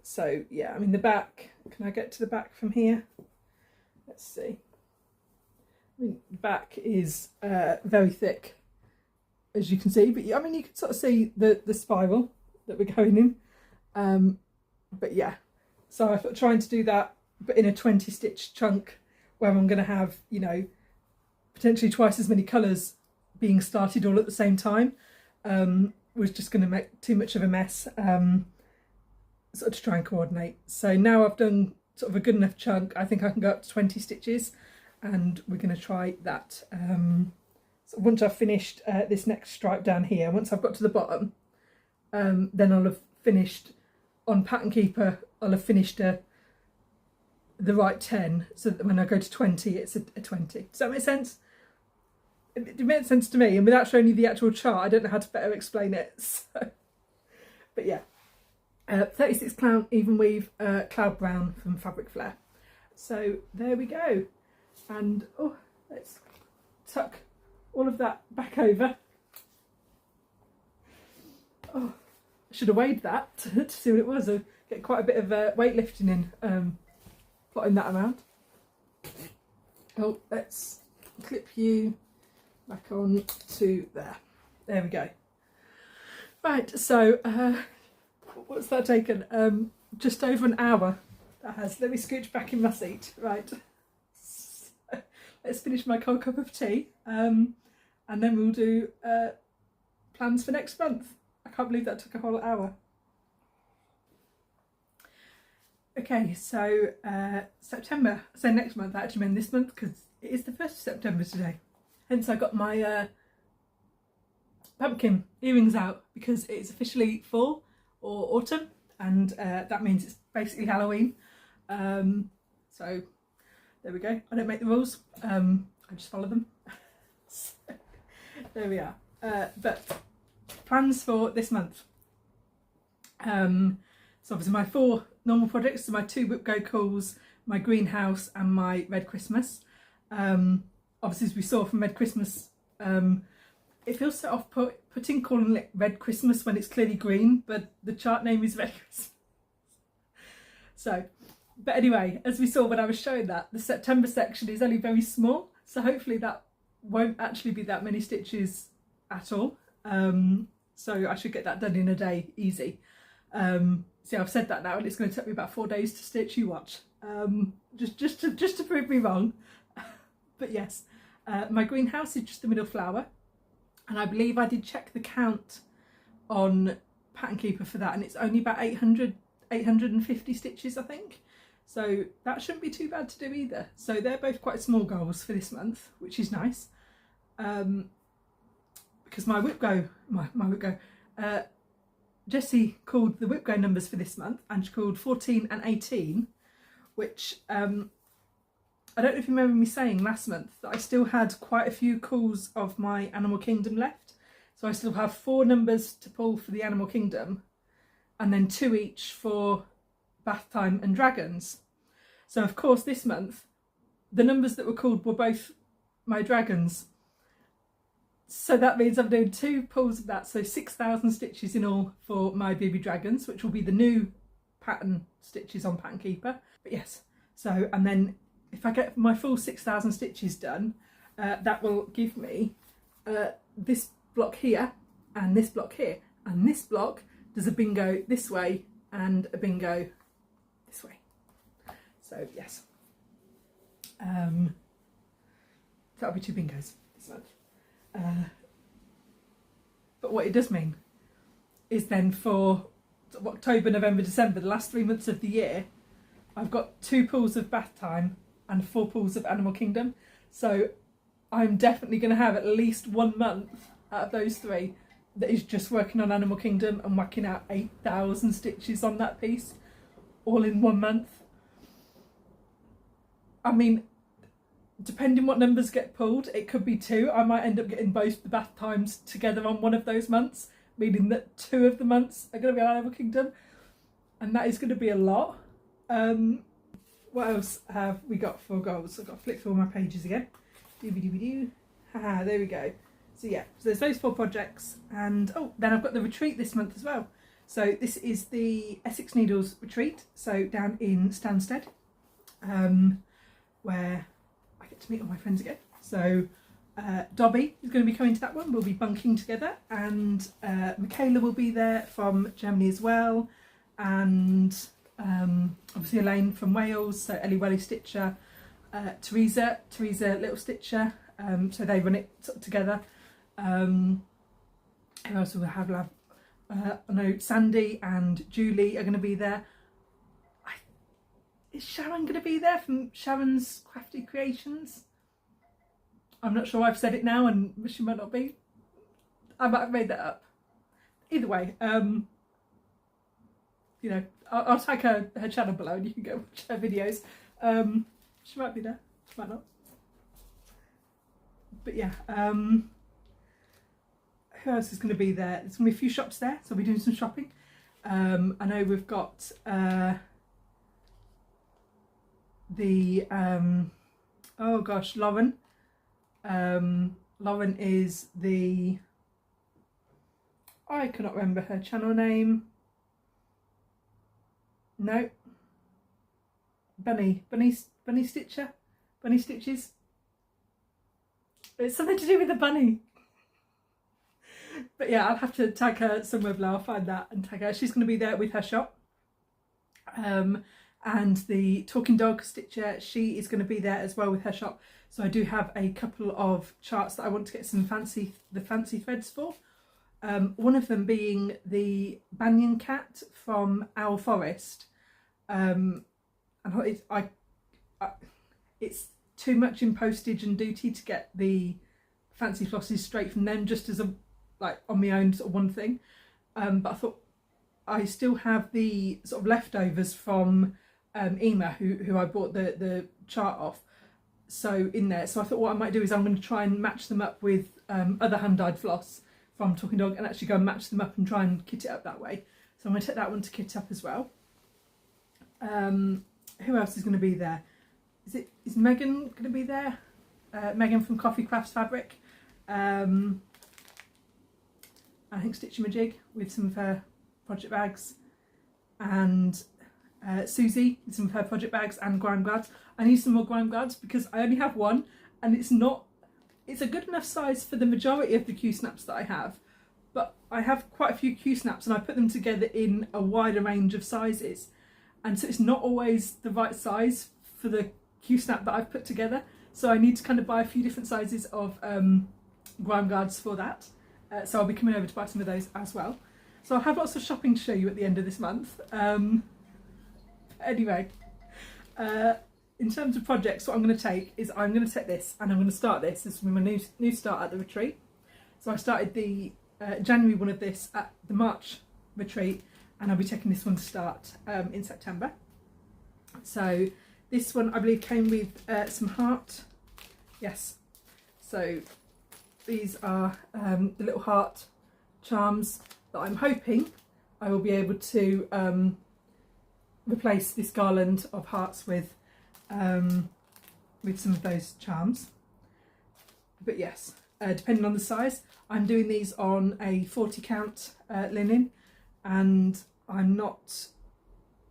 So yeah, I mean the back, can I get to the back from here? Let's see. I mean, the back is very thick, as you can see, but I mean you can sort of see the spiral that we're going in. But yeah, so I thought trying to do that but in a 20 stitch chunk where I'm going to have, you know, potentially twice as many colours being started all at the same time, was just going to make too much of a mess, sort of to try and coordinate. So now I've done sort of a good enough chunk, I think I can go up to 20 stitches, and we're going to try that. So once I've finished this next stripe down here, once I've got to the bottom, then I'll have finished on Pattern Keeper, I'll have finished the right 10, so that when I go to 20 it's a 20. Does that make sense? It made sense to me, and without showing you the actual chart I don't know how to better explain it. So, but yeah, 36 count even weave cloud brown from Fabric Flair. So there we go, and oh, let's tuck all of that back over. Oh, I should have weighed that to see what it was. I'll get quite a bit of weightlifting in, plotting that amount. Oh, let's clip you back on to there. There we go. Right, so what's that taken? Just over an hour that has. Let me scooch back in my seat. Right, so, let's finish my cold cup of tea, and then we'll do plans for next month. I can't believe that took a whole hour. Okay, so September, so next month, I actually meant this month because it is the 1st of September today. Hence I got my pumpkin earrings out, because it's officially fall or autumn, and that means it's basically Halloween. So there we go. I don't make the rules, I just follow them. So, there we are. But plans for this month. So obviously my 4 normal projects, so my 2 Whip Go Calls, my greenhouse and my Red Christmas. Obviously, as we saw from Red Christmas, it feels so off-putting calling it Red Christmas when it's clearly green, but the chart name is Red Christmas. So, but anyway, as we saw when I was showing that, the September section is only very small, so hopefully that won't actually be that many stitches at all. So I should get that done in a day, easy. See, I've said that now, and it's going to take me about 4 days to stitch. You watch. Just to prove me wrong. But yes, my greenhouse is just the middle flower, and I believe I did check the count on Pattern Keeper for that, and it's only about 850 stitches, I think. So that shouldn't be too bad to do either. So they're both quite small goals for this month, which is nice. Because my whip go, Jessie called the whip go numbers for this month, and she called 14 and 18, which I don't know if you remember me saying last month that I still had quite a few calls of my Animal Kingdom left. So I still have 4 numbers to pull for the Animal Kingdom, and then 2 each for Bathtime and Dragons. So of course this month the numbers that were called were both my dragons. So that means I'm doing 2 pulls of that, so 6,000 stitches in all for my baby dragons, which will be the new pattern stitches on Pattern Keeper. But yes, so, and then if I get my full 6,000 stitches done, that will give me this block here and this block here, and this block does a bingo this way and a bingo this way. So yes, that'll be 2 bingos this month. But what it does mean is then for October, November, December, the last 3 months of the year, I've got 2 pulls of Bathtime and 4 pulls of Animal Kingdom. So I'm definitely going to have at least 1 month out of those 3 that is just working on Animal Kingdom and whacking out 8,000 stitches on that piece, all in 1 month. I mean, depending what numbers get pulled, it could be 2. I might end up getting both the bath times together on one of those months, meaning that 2 of the months are going to be on Animal Kingdom, and that is going to be a lot. What else have we got for goals? I've got to flick through all my pages again. Haha, there we go. So yeah, so there's those 4 projects, and oh, then I've got the retreat this month as well. So this is the Essex Needles retreat, so down in Stansted, where I get to meet all my friends again. So Dobby is going to be coming to that one. We'll be bunking together, and Michaela will be there from Germany as well, and obviously Elaine from Wales, so Ellie Welly Stitcher, Teresa Little Stitcher, so they run it together. Who else will we have? I know Sandy and Julie are going to be there. Is Sharon going to be there from Sharon's Crafty Creations? I'm not sure. I've said it now and she might not be. I might have made that up. Either way, you know, I'll tag her channel below and you can go watch her videos. She might be there, she might not. But yeah, who else is going to be there? There's going to be a few shops there, so we'll be doing some shopping. I know we've got the oh gosh, Lauren. Lauren is the, I cannot remember her channel name. No. Bunny Stitcher? Bunny Stitches? It's something to do with the bunny. But yeah, I'll have to tag her somewhere below. I'll find that and tag her. She's going to be there with her shop. And the Talking Dog Stitcher, she is going to be there as well with her shop. So I do have a couple of charts that I want to get some fancy threads for. One of them being the Banyan Cat from Owl Forest. And it's too much in postage and duty to get the fancy flosses straight from them, just as a, like, on my own sort of one thing. But I thought I still have the sort of leftovers from Ema, who I bought the chart off, so in there. So I thought what I might do is I'm going to try and match them up with other hand-dyed floss from Talking Dog, and actually go and match them up and try and kit it up that way. So I'm going to take that one to kit up as well. Who else is going to be there? Is Megan going to be there? Megan from Coffee Crafts Fabric. I think Stitchery with some of her project bags, and Susie with some of her project bags and grime guards. I need some more grime guards because I only have one, and it's a good enough size for the majority of the Q snaps that I have, but I have quite a few Q snaps and I put them together in a wider range of sizes, and so it's not always the right size for the Q snap that I've put together, so I need to kind of buy a few different sizes of grime guards for that. So I'll be coming over to buy some of those as well. So I'll have lots of shopping to show you at the end of this month. Anyway, in terms of projects, what I'm going to take is I'm going to take this and I'm going to start this. This will be my new start at the retreat. So I started the January one of this at the March retreat, and I'll be taking this one to start in September. So this one I believe came with some heart. Yes. So these are the little heart charms that I'm hoping I will be able to replace this garland of hearts with some of those charms. But yes, depending on the size, I'm doing these on a 40 count linen, and I'm not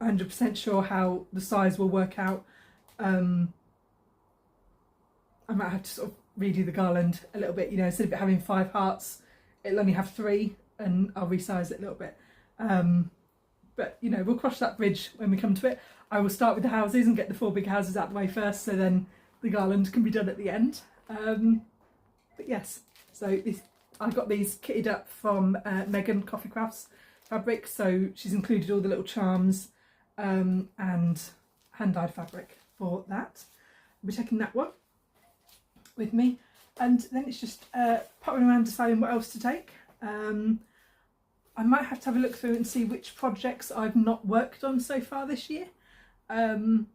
100% sure how the size will work out. I might have to sort of redo the garland a little bit, you know, instead of it having 5 hearts, it'll only have 3, and I'll resize it a little bit. But you know, we'll cross that bridge when we come to it. I will start with the houses and get the 4 big houses out of the way first, so then the garland can be done at the end. But yes, so I got these kitted up from Megan Coffee Crafts fabric, so she's included all the little charms and hand-dyed fabric for that. I'll be taking that one with me, and then it's just popping around deciding what else to take. I might have to have a look through and see which projects I've not worked on so far this year, and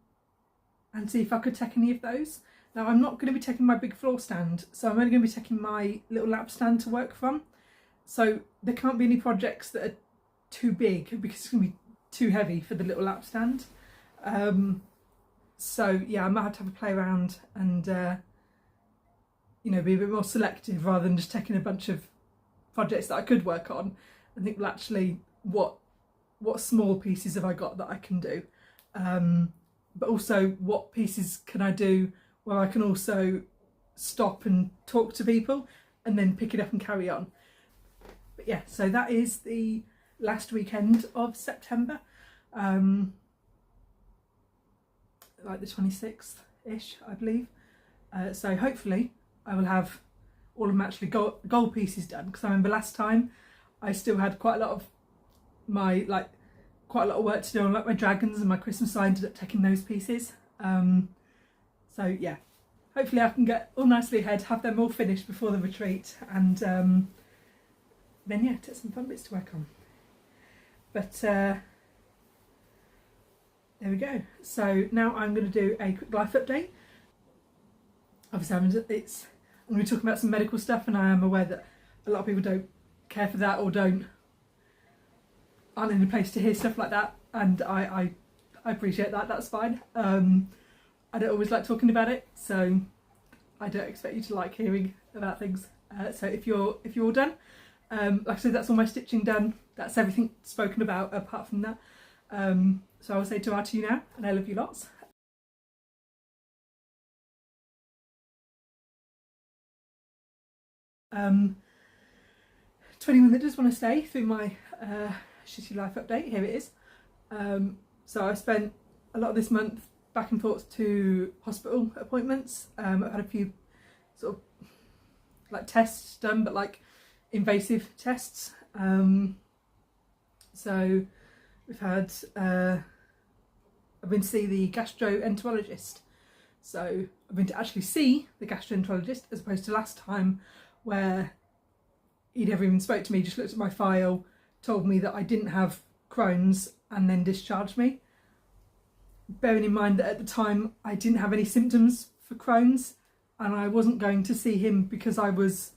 see if I could take any of those. Now I'm not going to be taking my big floor stand, so I'm only going to be taking my little lap stand to work from. So there can't be any projects that are too big because it's going to be too heavy for the little lap stand. So yeah, I might have to have a play around and you know, be a bit more selective rather than just taking a bunch of projects that I could work on. I think, well, actually, what small pieces have I got that I can do, but also what pieces can I do where I can also stop and talk to people and then pick it up and carry on. But yeah, so that is the last weekend of September, like the 26th-ish, I believe. So hopefully I will have all of my actually gold pieces done, because I remember last time I still had quite a lot of work to do on like my dragons and my Christmas, so I ended up taking those pieces. So yeah, hopefully I can get all nicely ahead, have them all finished before the retreat, and then yeah, take some fun bits to work on. But there we go. So now I'm going to do a quick life update. Obviously I'm going to be talking about some medical stuff, and I am aware that a lot of people don't care for that or aren't in a place to hear stuff like that, and I appreciate that. That's fine. I don't always like talking about it, so I don't expect you to like hearing about things. So if you're all done, like I said, that's all my stitching done. That's everything spoken about apart from that. So I will say ta-ra to you now, and I love you lots. To anyone that does want to stay through my shitty life update, here it is. So I spent a lot of this month back and forth to hospital appointments. I've had a few sort of like tests done, but like invasive tests. So we've had I've been to see the gastroenterologist. So I've been to actually see the gastroenterologist, as opposed to last time where he never even spoke to me, just looked at my file, told me that I didn't have Crohn's, and then discharged me. Bearing in mind that at the time I didn't have any symptoms for Crohn's, and I wasn't going to see him because I was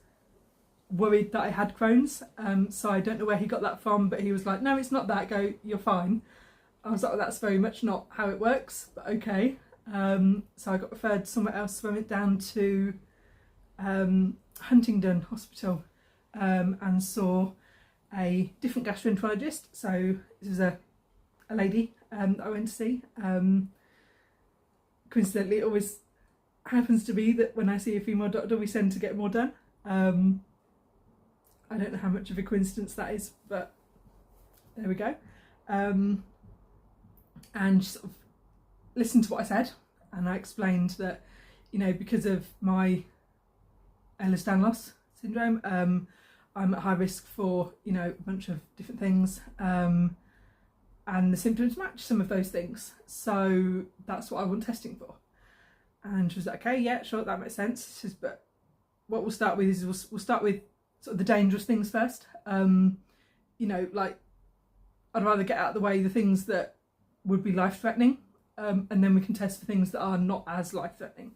worried that I had Crohn's. So I don't know where he got that from, but he was like, no, it's not that, go, you're fine. I was like, well, that's very much not how it works, but okay. So I got referred somewhere else, so I went down to Huntingdon Hospital and saw a different gastroenterologist. So this is a lady that I went to see. Coincidentally, it always happens to be that when I see a female doctor, we tend to get more done. I don't know how much of a coincidence that is, but there we go. And she sort of listened to what I said, and I explained that, you know, because of my Ehlers-Danlos syndrome, I'm at high risk for, you know, a bunch of different things, and the symptoms match some of those things, so that's what I want testing for. And she was like, okay, yeah, sure, that makes sense. She says, but what we'll start with is we'll start with sort of the dangerous things first. You know, like, I'd rather get out of the way the things that would be life-threatening, and then we can test for things that are not as life-threatening.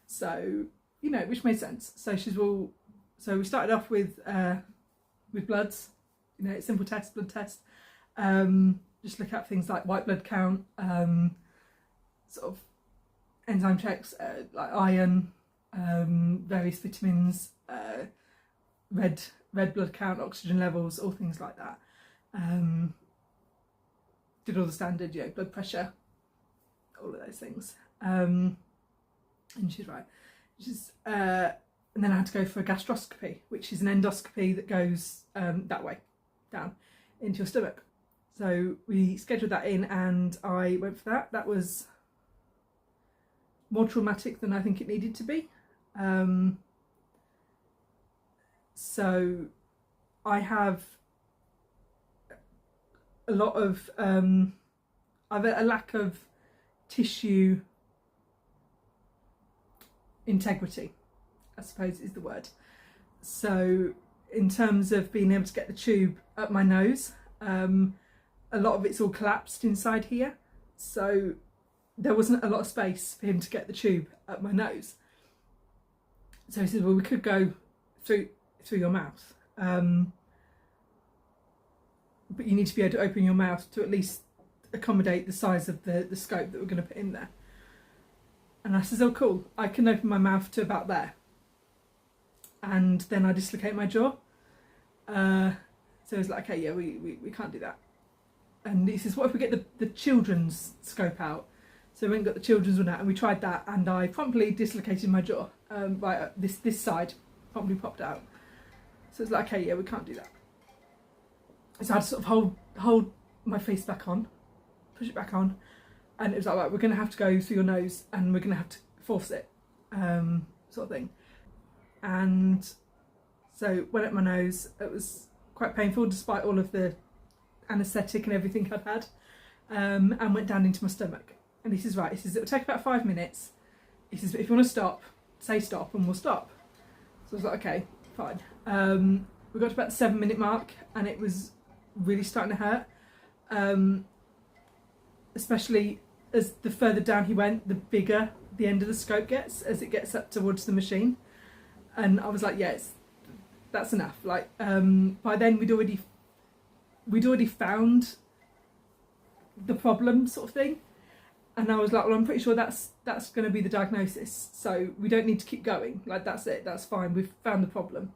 So, you know, which made sense. So she's, well, so we started off with bloods, you know, simple test, blood test. Just look at things like white blood count, sort of enzyme checks, like iron, various vitamins, red blood count, oxygen levels, all things like that. Did all the standard, you know, blood pressure, all of those things. And she's right. She's, and then I had to go for a gastroscopy, which is an endoscopy that goes that way, down into your stomach. So we scheduled that in and I went for that. That was more traumatic than I think it needed to be. So I have a lot of, I've a lack of tissue integrity, I suppose is the word. So in terms of being able to get the tube up my nose, a lot of it's all collapsed inside here. So there wasn't a lot of space for him to get the tube up my nose. So he said, well, we could go through your mouth. But you need to be able to open your mouth to at least accommodate the size of the scope that we're going to put in there. And I says, oh cool, I can open my mouth to about there. And then I dislocate my jaw. So I was like, okay, yeah, we can't do that. And he says, what if we get the children's scope out? So we went and got the children's one out and we tried that, and I promptly dislocated my jaw. Right, this side promptly popped out. So it's like, okay, yeah, we can't do that. So I had to sort of hold my face back on, push it back on, and it was like, right, we're going to have to go through your nose and we're going to have to force it, sort of thing. And so went up my nose. It was quite painful despite all of the anaesthetic and everything I'd had, and went down into my stomach. And he says, right, he says, it'll take about 5 minutes. He says, but if you want to stop, say stop and we'll stop. So I was like, okay, fine. We got to about the 7-minute mark and it was really starting to hurt, especially as the further down he went, the bigger the end of the scope gets as it gets up towards the machine. And I was like, yeah, that's enough. Like, by then we'd already found the problem, sort of thing. And I was like, well, I'm pretty sure that's going to be the diagnosis, so we don't need to keep going. Like, that's it, that's fine, we've found the problem.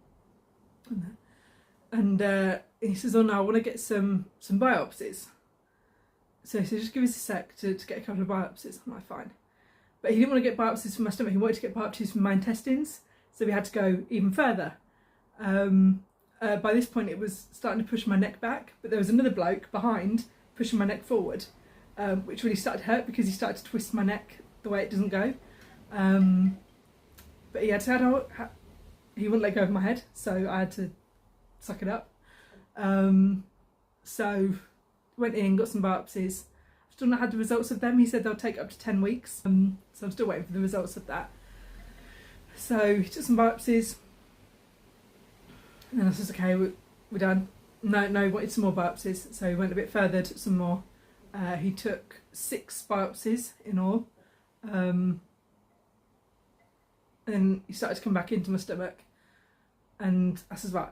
And he says, oh no, I want to get some biopsies. So he said, just give us a sec to get a couple of biopsies. I'm like, fine. But he didn't want to get biopsies from my stomach, he wanted to get biopsies from my intestines, so we had to go even further. By this point it was starting to push my neck back, but there was another bloke behind pushing my neck forward, which really started to hurt because he started to twist my neck the way it doesn't go. But he he wouldn't let go of my head, so I had to suck it up. So went in, got some biopsies. Still not had the results of them. He said they'll take up to 10 weeks. So I'm still waiting for the results of that. So he took some biopsies. And then I said, okay, we're done. No, he wanted some more biopsies. So he went a bit further, took some more. He took 6 biopsies in all. And he started to come back into my stomach. And I said, right,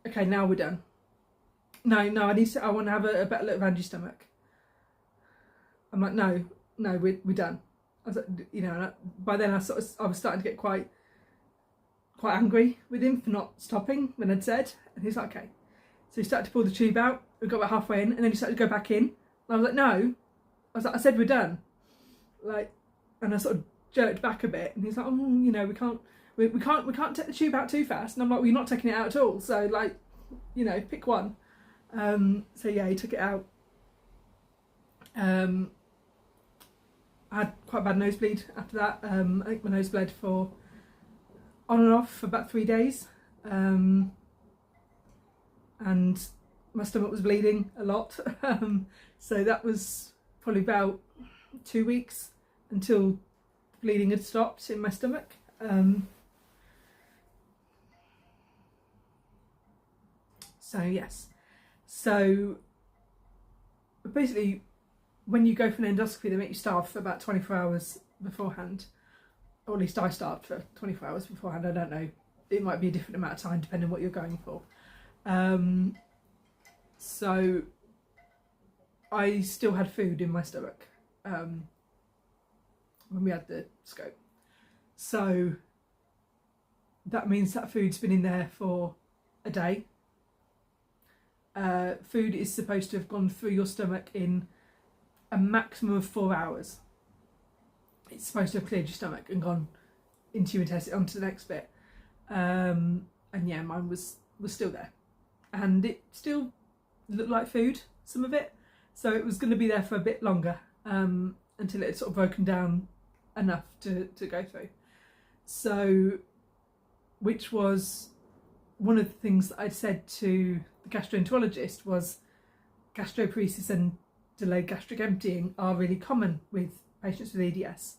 okay, now we're done. No, I want to have a better look around your stomach. I'm like, no, we're done. I was like, you know, and by then I was starting to get quite angry with him for not stopping when I'd said. And he's like, okay. So he started to pull the tube out. We got about halfway in, and then he started to go back in. And I was like, no. I was like, I said we're done. Like, and I sort of jerked back a bit, and he's like, oh, you know, we can't take the tube out too fast. And I'm like, well, you're not taking it out at all. So like, you know, pick one. So yeah, he took it out. I had quite a bad nosebleed after that. I think my nose bled for on and off for about 3 days. And my stomach was bleeding a lot. So that was probably about 2 weeks until bleeding had stopped in my stomach. So yes, so basically when you go for an endoscopy they make you starve for about 24 hours beforehand, or at least I starved for 24 hours beforehand. I don't know, it might be a different amount of time depending on what you're going for. So I still had food in my stomach when we had the scope. So that means that food's been in there for a day. Food is supposed to have gone through your stomach in a maximum of 4 hours. It's supposed to have cleared your stomach and gone into your intestine onto the next bit. And yeah, mine was still there. And it still looked like food, some of it. So it was going to be there for a bit longer, until it had sort of broken down enough to go through. So, which was one of the things that I'd said to the gastroenterologist, was gastroparesis and delayed gastric emptying are really common with patients with EDS.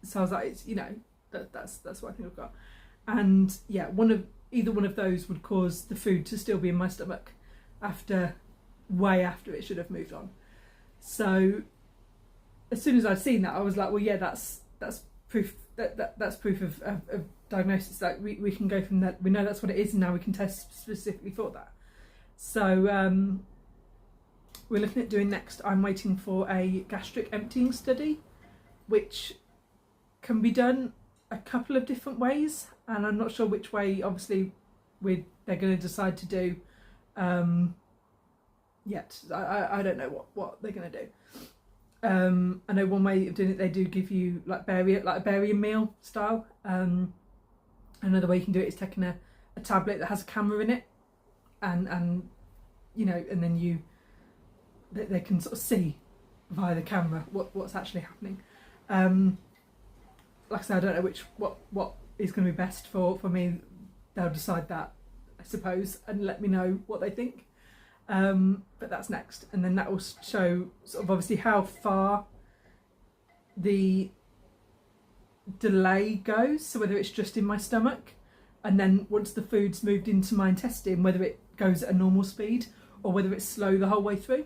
So I was like, it's, you know, that's what I think I've got. And yeah, either one of those would cause the food to still be in my stomach way after it should have moved on. So as soon as I'd seen that, I was like, well, yeah, that's proof that's proof of diagnosis. Like we can go from that. We know that's what it is, and now we can test specifically for that. So we're looking at doing next. I'm waiting for a gastric emptying study, which can be done a couple of different ways, and I'm not sure which way. Obviously, they're going to decide to do yet. I don't know what they're going to do. I know one way of doing it, they do give you like a barium meal style. Another way you can do it is taking a tablet that has a camera in it, and you know, and then they can sort of see via the camera what's actually happening. Like I said, I don't know what is going to be best for me. They'll decide that, I suppose, and let me know what they think. But that's next, and then that will show sort of obviously how far the delay goes, so whether it's just in my stomach, and then once the food's moved into my intestine, whether it goes at a normal speed or whether it's slow the whole way through.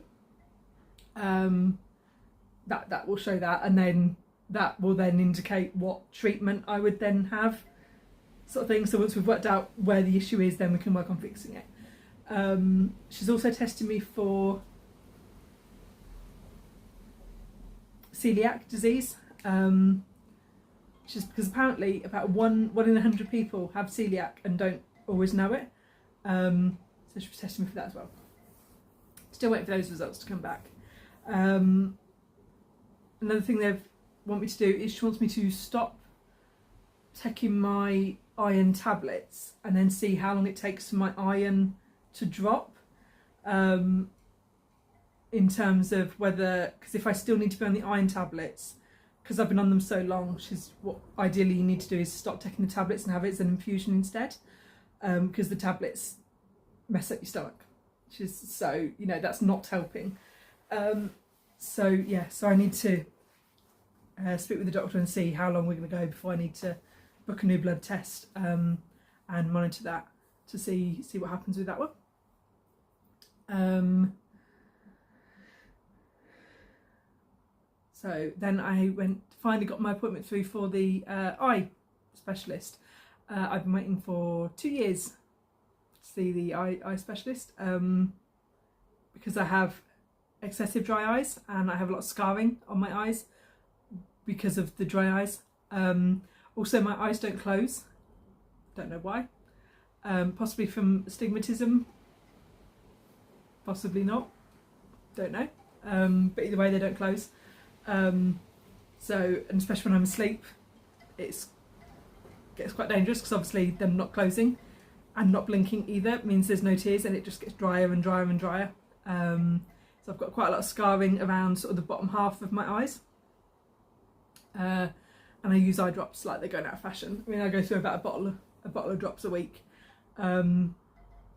That will show that, and then that will then indicate what treatment I would then have, sort of thing. So once we've worked out where the issue is, then we can work on fixing it. She's also testing me for celiac disease, just because apparently about one in 100 people have celiac and don't always know it. So she's testing me for that as well. Still waiting for those results to come back. Another thing they want me to do is she wants me to stop taking my iron tablets and then see how long it takes for my iron to drop, in terms of whether, because if I still need to be on the iron tablets, because I've been on them so long, what ideally you need to do is stop taking the tablets and have it as an infusion instead, because the tablets mess up your stomach, so you know that's not helping. So yeah, so I need to speak with the doctor and see how long we're going to go before I need to book a new blood test, and monitor that to see what happens with that one. So then I finally got my appointment through for the eye specialist. I've been waiting for 2 years to see the eye specialist, because I have excessive dry eyes, and I have a lot of scarring on my eyes because of the dry eyes. Also, my eyes don't close. Don't know why. Possibly from astigmatism. Possibly not. Don't know. But either way, they don't close. And especially when I'm asleep, it gets quite dangerous because obviously them not closing and not blinking either means there's no tears, and it just gets drier and drier and drier. So I've got quite a lot of scarring around sort of the bottom half of my eyes. And I use eye drops like they're going out of fashion. I mean, I go through about a bottle of drops a week. And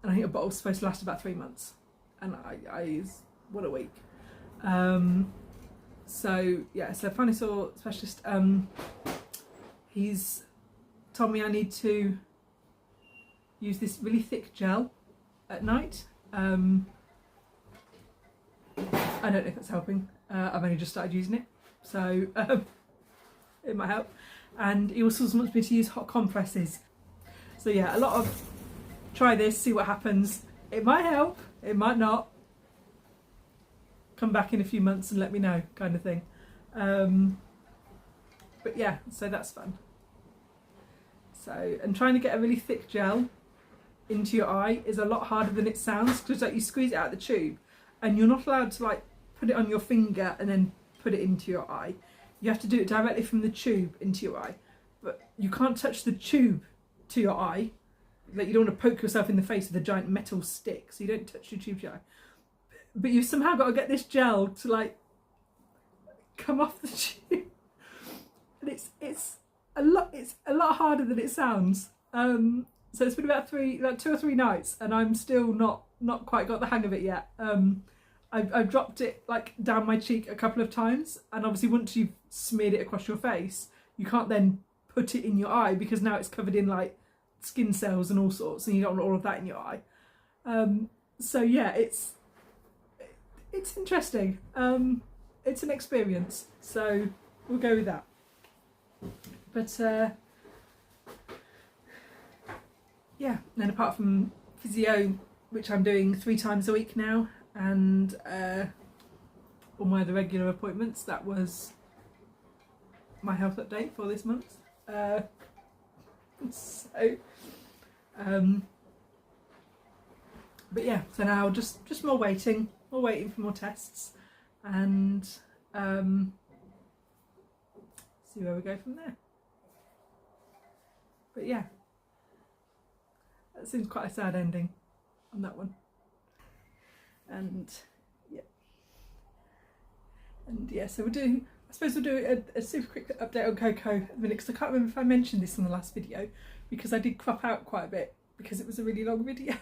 I think a bottle's supposed to last about 3 months. And I use one a week. So yeah, so I finally saw a specialist. He's told me I need to use this really thick gel at night. I don't know if that's helping. I've only just started using it, so it might help. And he also wants me to use hot compresses. So yeah, a lot of try this, see what happens. It might help, it might not. Come back in a few months and let me know, kind of thing. But yeah, so that's fun. So, and trying to get a really thick gel into your eye is a lot harder than it sounds, because like you squeeze it out of the tube and you're not allowed to like put it on your finger and then put it into your eye. You have to do it directly from the tube into your eye, but you can't touch the tube to your eye. Like, you don't want to poke yourself in the face with a giant metal stick, so you don't touch the tube to your eye. But you've somehow got to get this gel to like come off the tube, and it's a lot harder than it sounds. So it's been about 2 or 3 nights, and I'm still not quite got the hang of it yet. I've dropped it like down my cheek a couple of times, and obviously once you've smeared it across your face, you can't then put it in your eye because now it's covered in like skin cells and all sorts, and you don't want all of that in your eye. So yeah, it's interesting. It's an experience, so we'll go with that. But yeah, and then apart from physio, which I'm doing 3 times a week now, and all my other regular appointments, that was my health update for this month. But yeah, so now just more waiting for more tests, and see where we go from there. But yeah, that seems quite a sad ending on that one. And yeah, so I suppose we'll do a super quick update on Coco in a minute, because I can't remember if I mentioned this in the last video, because I did crop out quite a bit because it was a really long video.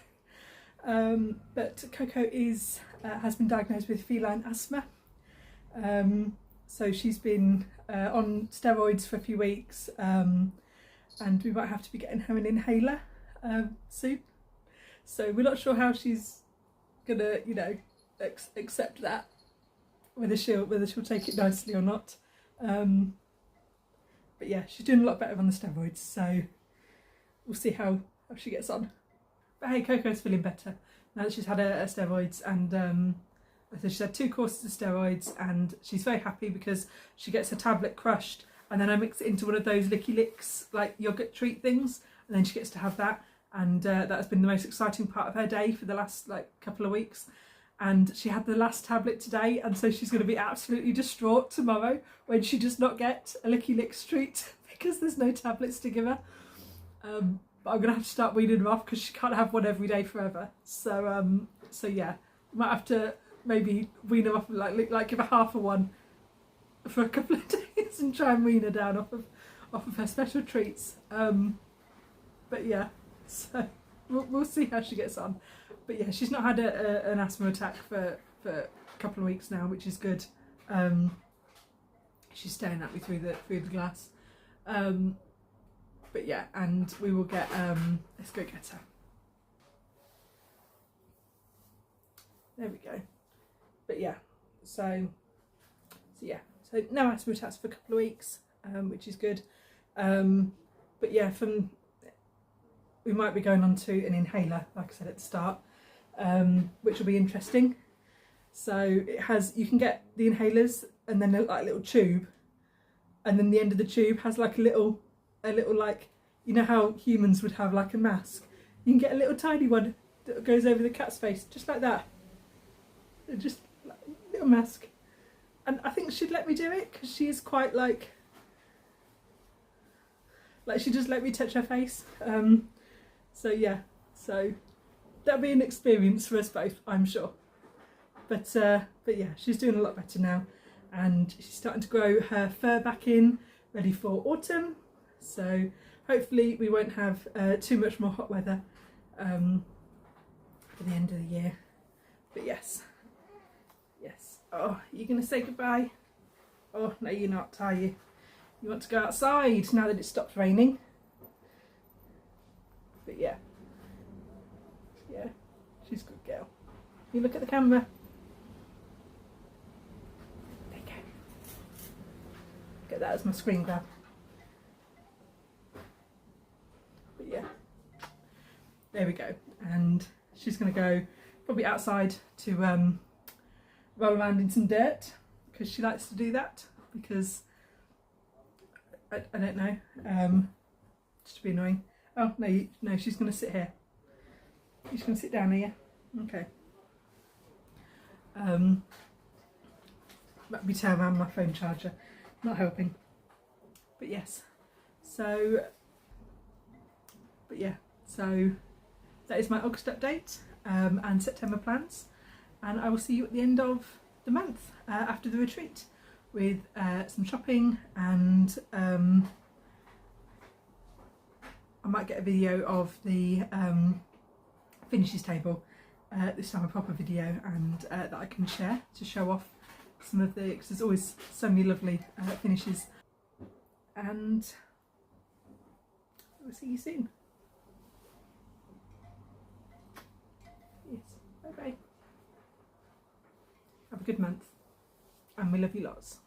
But Coco has been diagnosed with feline asthma. So she's been on steroids for a few weeks, and we might have to be getting her an inhaler soon. So we're not sure how she's gonna, accept that, whether she'll take it nicely or not. But yeah, she's doing a lot better on the steroids, so we'll see how she gets on. But hey, Coco's feeling better now that she's had her steroids, and so she's had 2 courses of steroids, and she's very happy because she gets her tablet crushed, and then I mix it into one of those Licky Licks like yogurt treat things, and then she gets to have that. And that has been the most exciting part of her day for the last couple of weeks. And she had the last tablet today, and so she's going to be absolutely distraught tomorrow when she does not get a Licky Licks treat because there's no tablets to give her. But I'm going to have to start weaning her off because she can't have one every day forever. So yeah, might have to maybe wean her off, like give her half of one for a couple of days and try and wean her down off of her special treats. But yeah. So we'll see how she gets on. But yeah, she's not had an asthma attack for a couple of weeks now, which is good. She's staring at me through the glass. But yeah, and we will get let's go get her. There we go. But yeah, so no asthma attacks for a couple of weeks, which is good. But yeah, we might be going on to an inhaler, like I said at the start, which will be interesting. So it has, you can get the inhalers and then like a little tube, and then the end of the tube has like a little like, you know how humans would have like a mask? You can get a little tiny one that goes over the cat's face, just like that. Just like a little mask. And I think she'd let me do it because she is quite like she just let me touch her face. So yeah, so that'll be an experience for us both, I'm sure. But yeah, she's doing a lot better now, and she's starting to grow her fur back in, ready for autumn. So hopefully we won't have too much more hot weather for the end of the year. But yes. Oh, you're going to say goodbye? Oh, no you're not, are you? You want to go outside now that it stopped raining? But yeah, she's a good girl. You look at the camera. There you go. Get that as my screen grab. But yeah, there we go. And she's going to go probably outside to roll around in some dirt, because she likes to do that, because I don't know, just to be annoying. Oh no, she's going to sit here. She's going to sit down here. Okay. Let me turn around my phone charger. Not helping. But yes. So that is my August update and September plans. And I will see you at the end of the month after the retreat with some shopping, and I might get a video of the finishes table, this time a proper video, and that I can share to show off some of the, because there's always so many lovely finishes. And we'll see you soon. Yes, bye bye. Have a good month, and we love you lots.